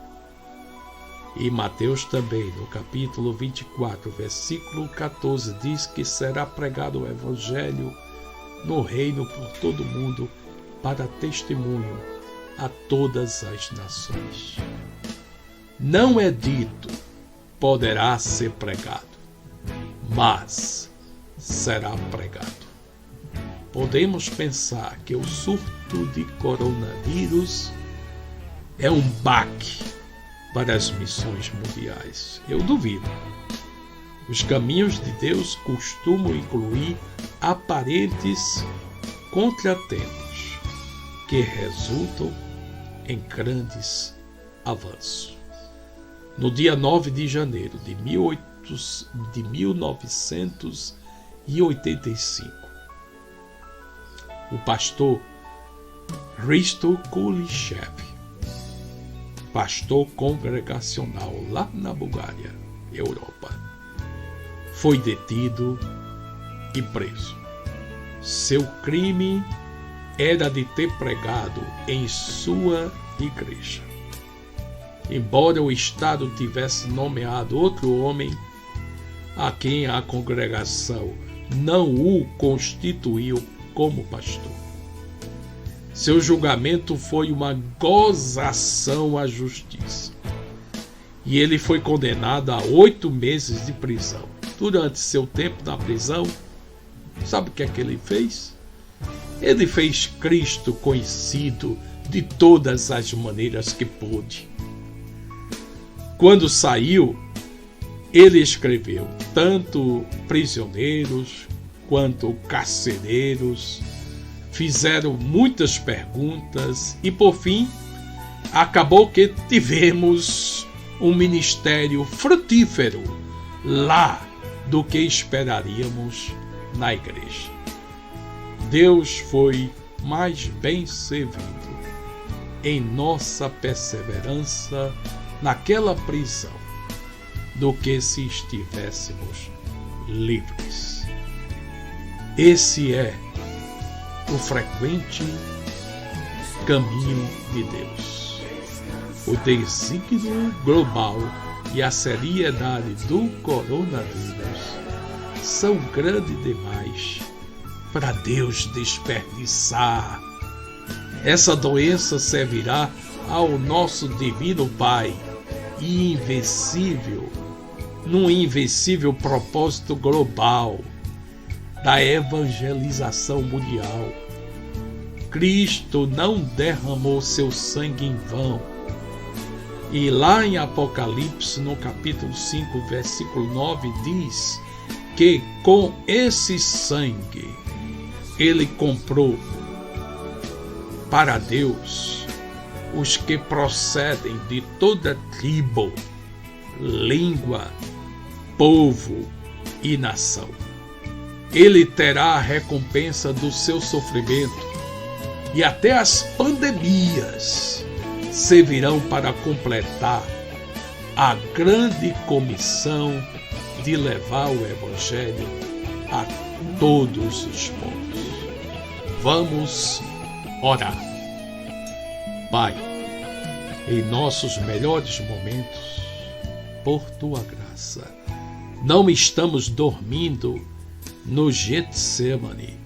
E Mateus também, no capítulo 24, versículo 14, diz que será pregado o evangelho no reino por todo o mundo para testemunho a todas as nações. Não é dito poderá ser pregado, mas será pregado. Podemos pensar que o surto de coronavírus é um baque para as missões mundiais. Eu duvido. Os caminhos de Deus costumam incluir aparentes contratempos que resultam em grandes avanços. No dia 9 de janeiro de 1985, o pastor Hristo Kulishev, pastor congregacional lá na Bulgária, Europa, foi detido e preso. Seu crime era de ter pregado em sua igreja. Embora o Estado tivesse nomeado outro homem, a quem a congregação não o constituiu como pastor. Seu julgamento foi uma gozação à justiça. E ele foi condenado a 8 meses de prisão. Durante seu tempo na prisão, sabe o que é que ele fez? Ele fez Cristo conhecido de todas as maneiras que pôde. Quando saiu, ele escreveu: tanto prisioneiros quanto carcereiros fizeram muitas perguntas e, por fim, acabou que tivemos um ministério frutífero lá do que esperaríamos na igreja. Deus foi mais bem servido em nossa perseverança naquela prisão do que se estivéssemos livres. Esse é o frequente caminho de Deus. O desígnio global e a seriedade do coronavírus são grandes demais para Deus desperdiçar. Essa doença servirá ao nosso divino Pai e num invencível propósito global da evangelização mundial. Cristo não derramou seu sangue em vão. E lá em Apocalipse, no capítulo 5, versículo 9, diz que com esse sangue ele comprou para Deus os que procedem de toda tribo, língua, povo e nação. Ele terá a recompensa do seu sofrimento, e até as pandemias servirão para completar a grande comissão de levar o Evangelho a todos os povos. Vamos orar. Pai, em nossos melhores momentos, por Tua graça, não estamos dormindo no Getsemane,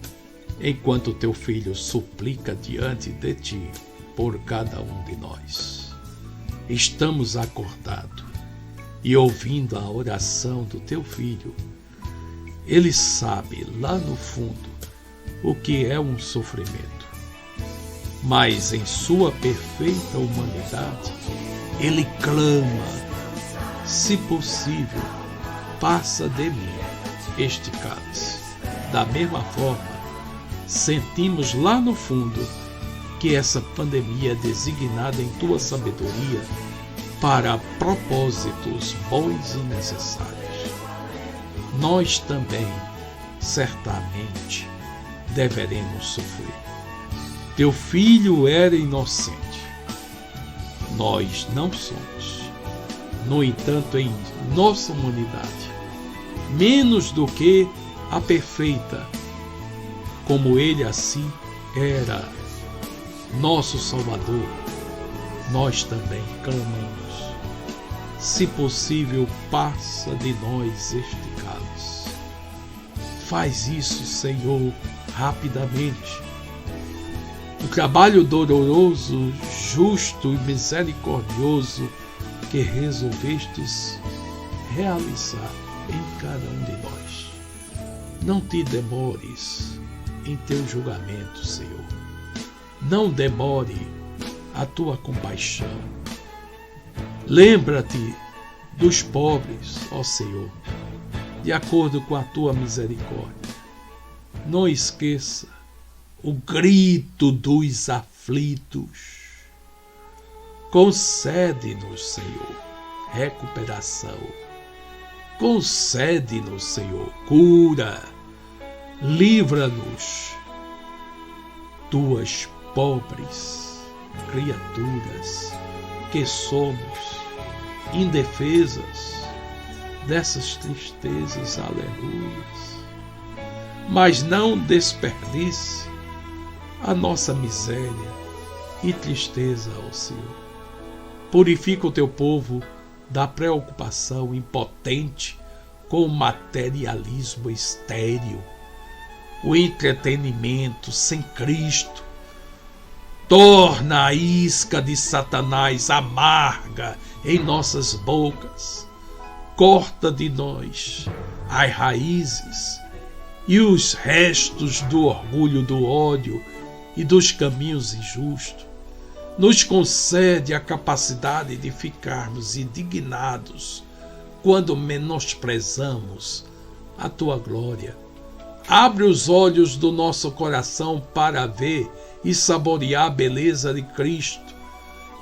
enquanto Teu Filho suplica diante de Ti por cada um de nós. Estamos acordados e ouvindo a oração do Teu Filho. Ele sabe lá no fundo o que é um sofrimento, mas em sua perfeita humanidade, ele clama: se possível, passa de mim este cálice. Da mesma forma, sentimos lá no fundo que essa pandemia é designada em Tua sabedoria para propósitos bons e necessários. Nós também, certamente, deveremos sofrer. Teu Filho era inocente. Nós não somos. No entanto, em nossa humanidade, menos do que a perfeita, como Ele assim era nosso Salvador, nós também clamamos: se possível, passa de nós este cálice. Faz isso, Senhor, rapidamente. O trabalho doloroso, justo e misericordioso que resolvestes realizar em cada um de nós. Não te demores em teu julgamento, Senhor. Não demore a tua compaixão. Lembra-te dos pobres, ó Senhor, de acordo com a tua misericórdia. Não esqueça o grito dos aflitos. Concede-nos, Senhor, recuperação. Concede-nos, Senhor, cura. Livra-nos, tuas pobres criaturas que somos, indefesas dessas tristezas, aleluias. Mas não desperdice a nossa miséria e tristeza, ó Senhor. Purifica o teu povo da preocupação impotente com o materialismo estéril, o entretenimento sem Cristo. Torna a isca de Satanás amarga em nossas bocas. Corta de nós as raízes e os restos do orgulho, do ódio e dos caminhos injustos. Nos concede a capacidade de ficarmos indignados quando menosprezamos a tua glória. Abre os olhos do nosso coração para ver e saborear a beleza de Cristo.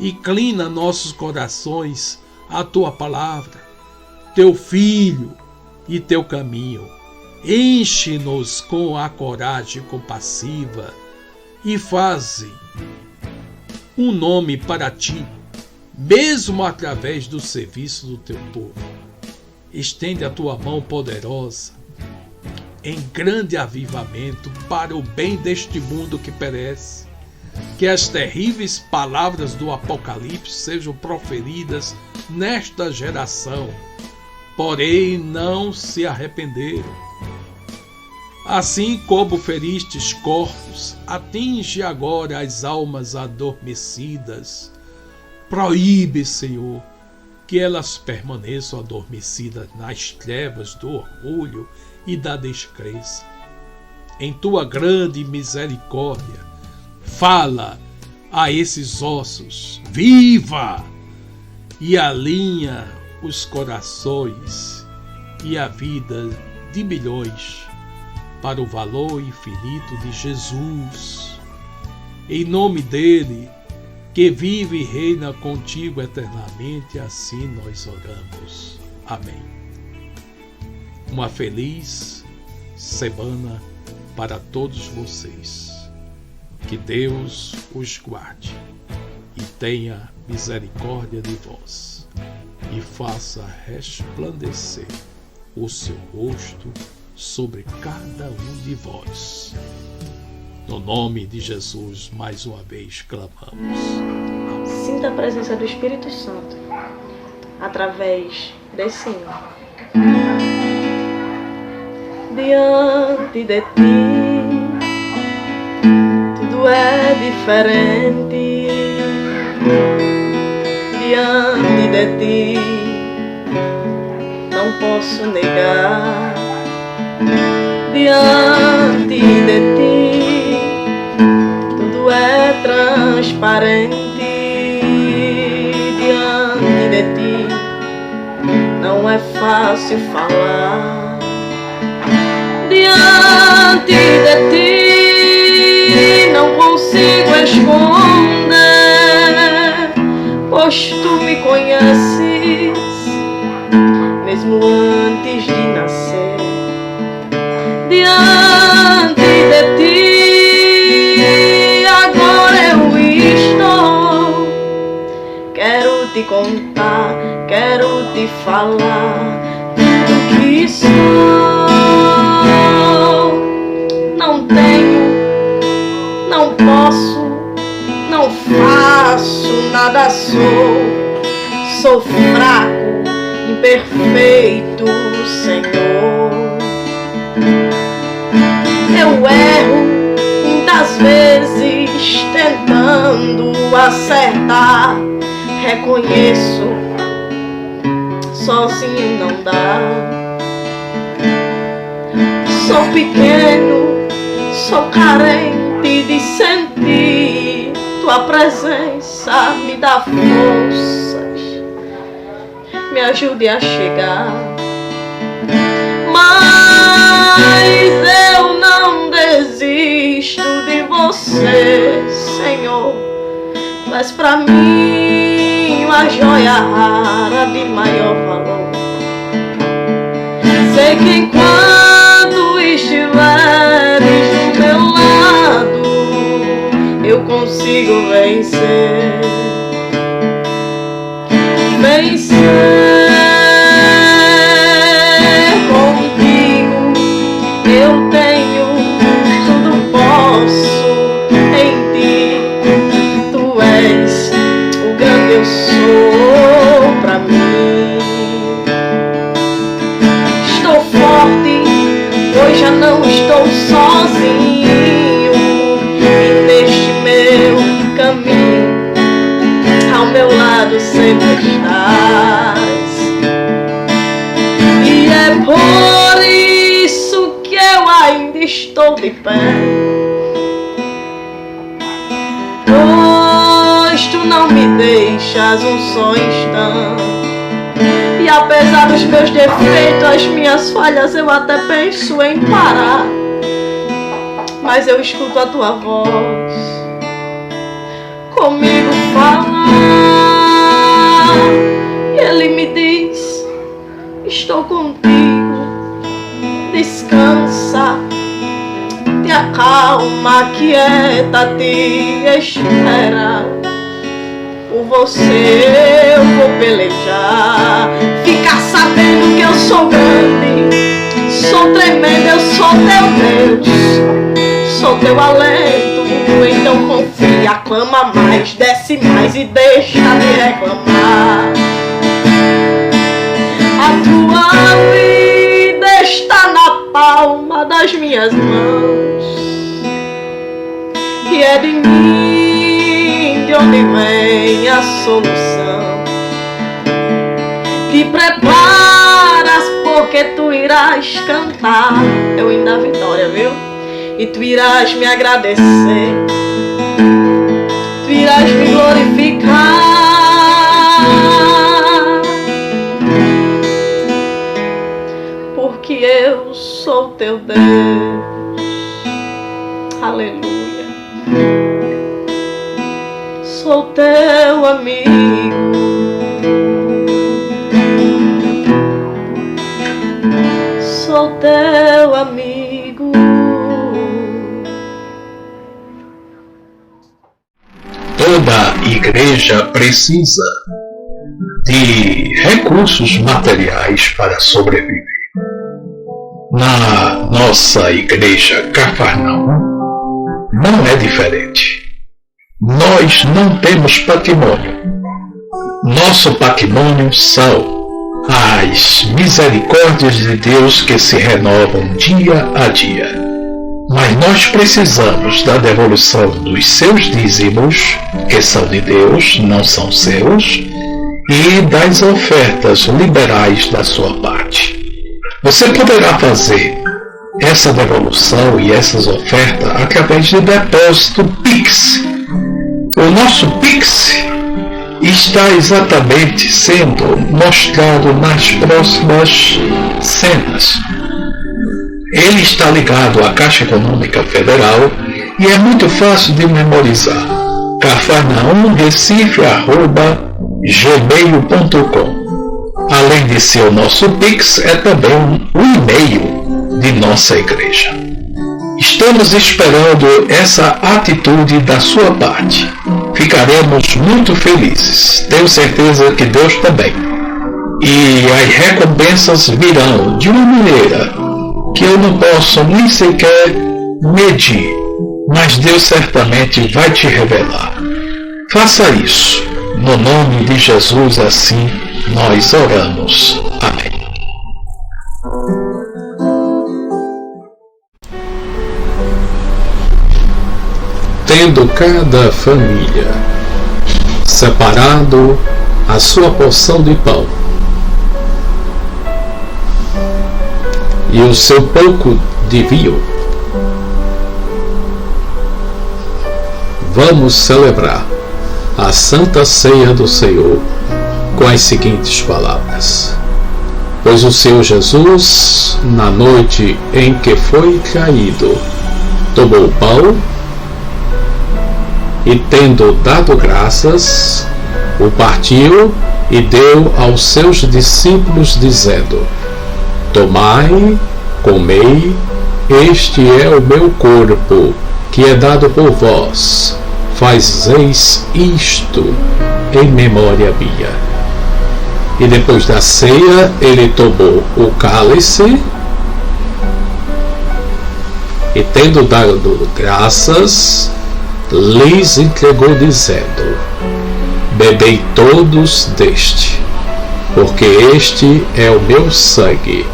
Inclina nossos corações à tua palavra, teu Filho e teu caminho. Enche-nos com a coragem compassiva e faze um nome para ti, mesmo através do serviço do teu povo. Estende a tua mão poderosa em grande avivamento para o bem deste mundo que perece. Que as terríveis palavras do Apocalipse sejam proferidas nesta geração, porém não se arrependeram. Assim como feristes corpos, atinge agora as almas adormecidas. Proíbe, Senhor, que elas permaneçam adormecidas nas trevas do orgulho e da descrença. Em tua grande misericórdia, fala a esses ossos: viva! e alinha os corações e a vida de milhões para o valor infinito de Jesus. Em nome dele, que vive e reina contigo eternamente, assim nós oramos. Amém. Uma feliz semana para todos vocês. Que Deus os guarde e tenha misericórdia de vós e faça resplandecer o seu rosto sobre cada um de vós. No nome de Jesus, mais uma vez clamamos. Sinta a presença do Espírito Santo através desse hino. Diante de ti, tudo é diferente. Diante de ti, não posso negar. Diante de ti, tudo é transparente. Diante de ti, não é fácil falar. Diante de ti, não consigo esconder, pois tu me conheces, mesmo antes de nascer. Diante de ti, agora eu estou. Quero te contar, quero te falar tudo que sou. Não tenho, não posso, não faço nada, sou fraco, imperfeito, Senhor. Eu erro muitas vezes tentando acertar. Reconheço, sozinho não dá. Sou pequeno, sou carente de sentir. Tua presença me dá forças, me ajude a chegar. Mas eu não desisto de você, Senhor. Tu és pra mim uma joia rara de maior valor. Sei que enquanto estiveres do meu lado, eu consigo vencer. Eu tenho, tudo posso em ti. Tu és o grande eu sou pra mim. Estou forte, pois já não estou sozinho. E neste meu caminho, ao meu lado sempre estás. E é por isso que eu ainda estou de pé, pois tu não me deixas um só instante. E apesar dos meus defeitos, as minhas falhas, eu até penso em parar, mas eu escuto a tua voz comigo falar. E ele me diz: estou contigo, descansa, te acalma, quieta, te espera. Por você eu vou pelejar. Fica sabendo que eu sou grande, sou tremendo, eu sou teu Deus, sou teu alento. Então confia, clama mais, desce mais e deixa de reclamar. A tua vida está na palma das minhas mãos, e é de mim de onde vem a solução. Te preparas porque tu irás cantar teu hino da vitória, viu? E tu irás me agradecer, tu irás me glorificar. eu sou teu Deus. Aleluia. Sou teu amigo. Sou teu amigo. Toda igreja precisa de recursos materiais para sobreviver. Na nossa igreja Cafarnaum não é diferente. Nós não temos patrimônio. Nosso patrimônio são as misericórdias de Deus que se renovam dia a dia. Mas nós precisamos da devolução dos seus dízimos, que são de Deus, não são seus, e das ofertas liberais da sua parte. Você poderá fazer essa devolução e essas ofertas através de depósito Pix. O nosso Pix está exatamente sendo mostrado nas próximas cenas. Ele está ligado à Caixa Econômica Federal e é muito fácil de memorizar. cafarnaumrecife@gmail.com. Além de ser o nosso Pix, é também o e-mail de nossa igreja. Estamos esperando essa atitude da sua parte. Ficaremos muito felizes. Tenho certeza que Deus também. E as recompensas virão de uma maneira que eu não posso nem sequer medir, mas Deus certamente vai te revelar. Faça isso. No nome de Jesus, assim nós oramos. Amém. Tendo cada família separado a sua porção de pão e o seu pouco de vinho, vamos celebrar a Santa Ceia do Senhor com as seguintes palavras. Pois o Senhor Jesus, na noite em que foi traído, tomou o pão e, tendo dado graças, o partiu e deu aos seus discípulos, dizendo: Tomai, comei, este é o meu corpo, que é dado por vós. Fazeis isto em memória minha. E depois da ceia, ele tomou o cálice e, tendo dado graças, lhes entregou, dizendo: Bebei todos deste, porque este é o meu sangue,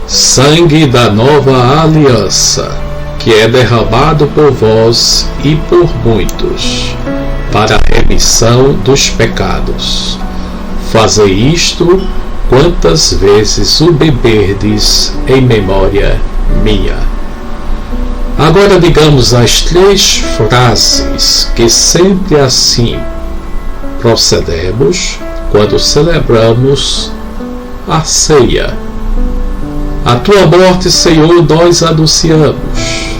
sangue da nova aliança, que é derramado por vós e por muitos, para a remissão dos pecados. Fazei isto quantas vezes o beberdes em memória minha. Agora digamos as 3 frases que sempre assim procedemos quando celebramos a ceia. A tua morte, Senhor, nós anunciamos.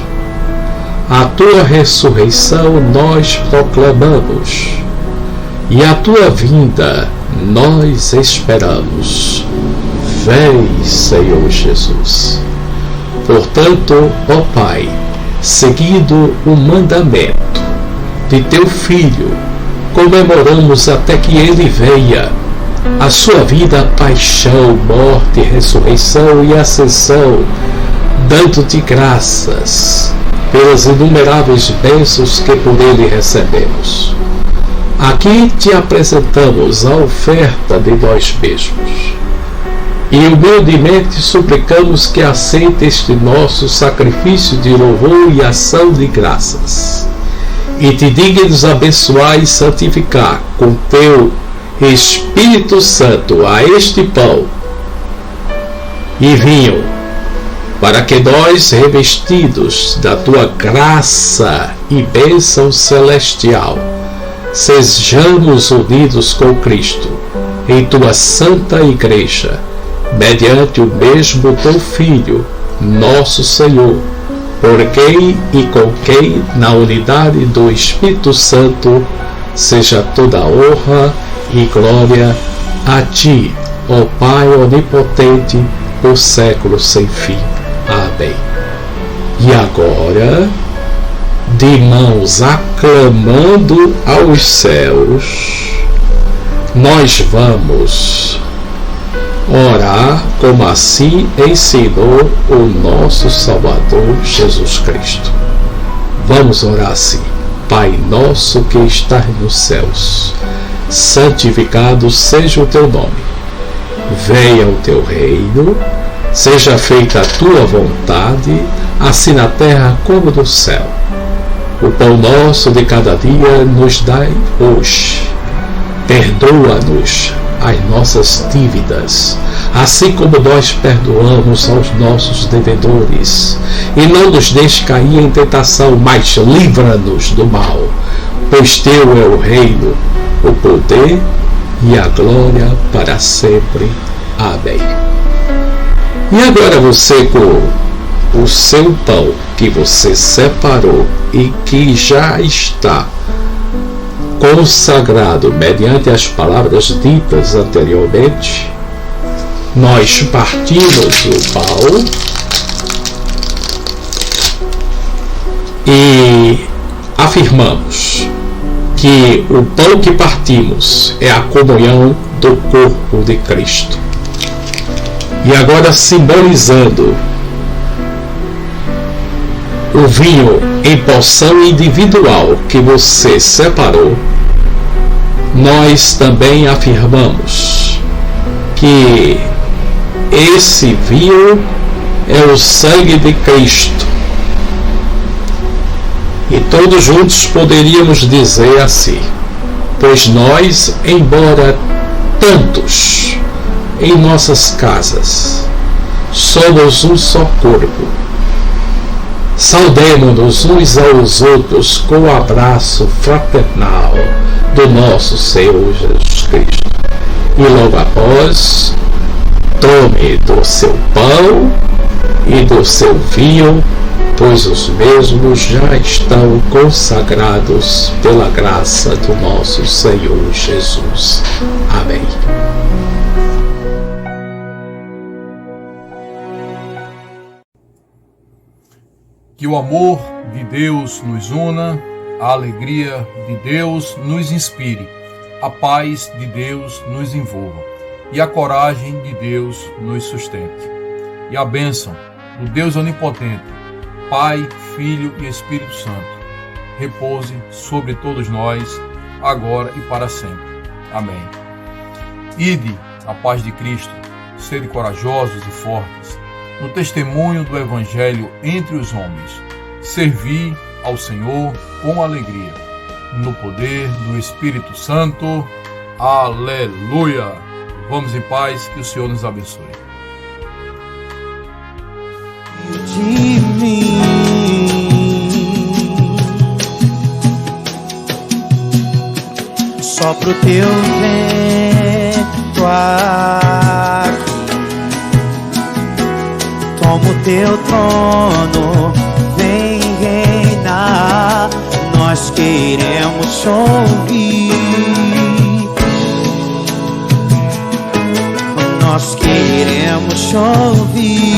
A tua ressurreição nós proclamamos. E a tua vinda nós esperamos. Vem, Senhor Jesus. Portanto, ó Pai, seguindo o mandamento de teu Filho, comemoramos até que ele venha a sua vida, paixão, morte, ressurreição e ascensão, dando-te graças pelas inumeráveis bênçãos que por ele recebemos. Aqui te apresentamos a oferta de nós mesmos e humildemente suplicamos que aceite este nosso sacrifício de louvor e ação de graças, e te dignes abençoar e santificar com teu Espírito Santo a este pão e vinho, para que nós, revestidos da tua graça e bênção celestial, sejamos unidos com Cristo em tua santa igreja, mediante o mesmo teu Filho, nosso Senhor, por quem e com quem, na unidade do Espírito Santo, seja toda honra e glória a Ti, ó Pai onipotente, por séculos sem fim. Amém. E agora, de mãos aclamando aos céus, nós vamos orar como assim ensinou o nosso Salvador Jesus Cristo. Vamos orar assim: Pai nosso que estás nos céus, santificado seja o teu nome. Venha o teu reino, seja feita a tua vontade, assim na terra como no céu. O pão nosso de cada dia nos dai hoje. Perdoa-nos as nossas dívidas, assim como nós perdoamos aos nossos devedores. E não nos deixe cair em tentação, mas livra-nos do mal. Pois teu é o reino, o poder e a glória para sempre. Amém. E agora você, com o seu pão que você separou e que já está consagrado mediante as palavras ditas anteriormente, nós partimos o pão e afirmamos que o pão que partimos é a comunhão do corpo de Cristo. E agora, simbolizando o vinho em porção individual que você separou, nós também afirmamos que esse vinho é o sangue de Cristo. E todos juntos poderíamos dizer assim: pois nós, embora tantos em nossas casas, somos um só corpo, saudemo-nos uns aos outros com o abraço fraternal do nosso Senhor Jesus Cristo. E logo após, tome do seu pão e do seu vinho, pois os mesmos já estão consagrados pela graça do nosso Senhor Jesus. Amém. Que o amor de Deus nos una, a alegria de Deus nos inspire, a paz de Deus nos envolva e a coragem de Deus nos sustente. E a bênção do Deus onipotente, Pai, Filho e Espírito Santo, repouse sobre todos nós, agora e para sempre. Amém. Ide, a paz de Cristo, sede corajosos e fortes, no testemunho do Evangelho entre os homens, servi ao Senhor com alegria, no poder do Espírito Santo. Aleluia! Vamos em paz, que o Senhor nos abençoe. De mim, só pro teu vento aqui, toma o teu trono, vem reinar, nós queremos ouvir, nós queremos ouvir.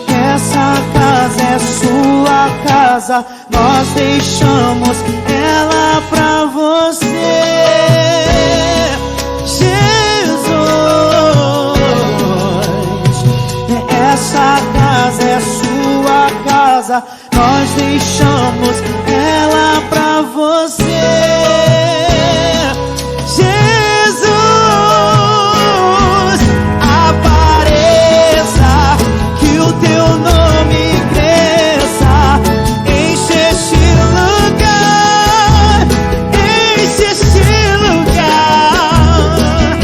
Essa casa é sua casa, nós deixamos ela pra você, Jesus. Essa casa é sua casa, nós deixamos ela pra você, Jesus. Apareça, que o teu nome cresça, enche este lugar, enche este lugar.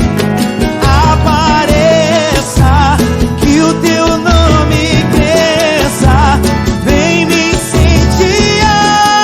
Apareça, que o teu nome cresça, vem me incendiar.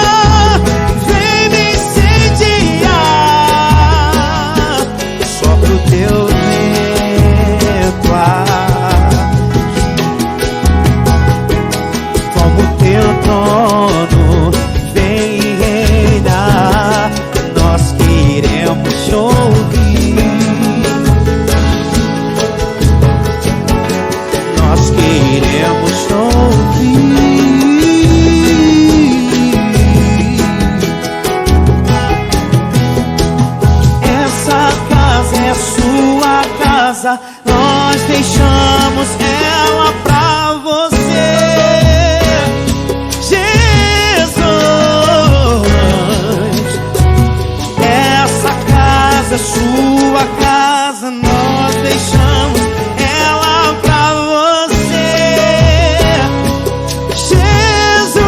casa, nós deixamos ela pra você. Jesus, essa casa é sua casa, nós deixamos ela pra você. Jesus,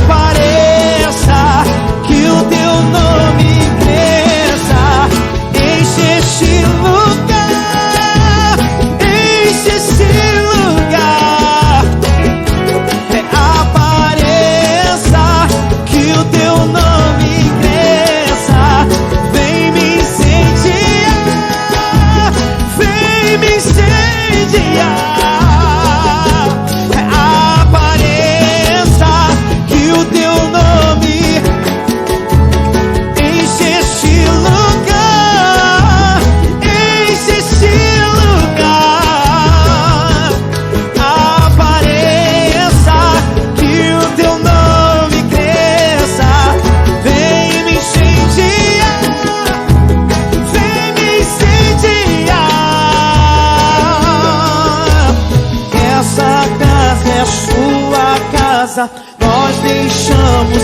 apareça, que o teu nome cresça, enche este lugar, enche este lugar. Apareça, que o teu nome cresça, vem me incendiar, vem me incendiar. Apareça, que o teu nome enche este lugar, enche este lugar. Apareça, que o teu nome cresça, vem me incendiar, vem me incendiar. Essa casa é a sua casa, nós deixamos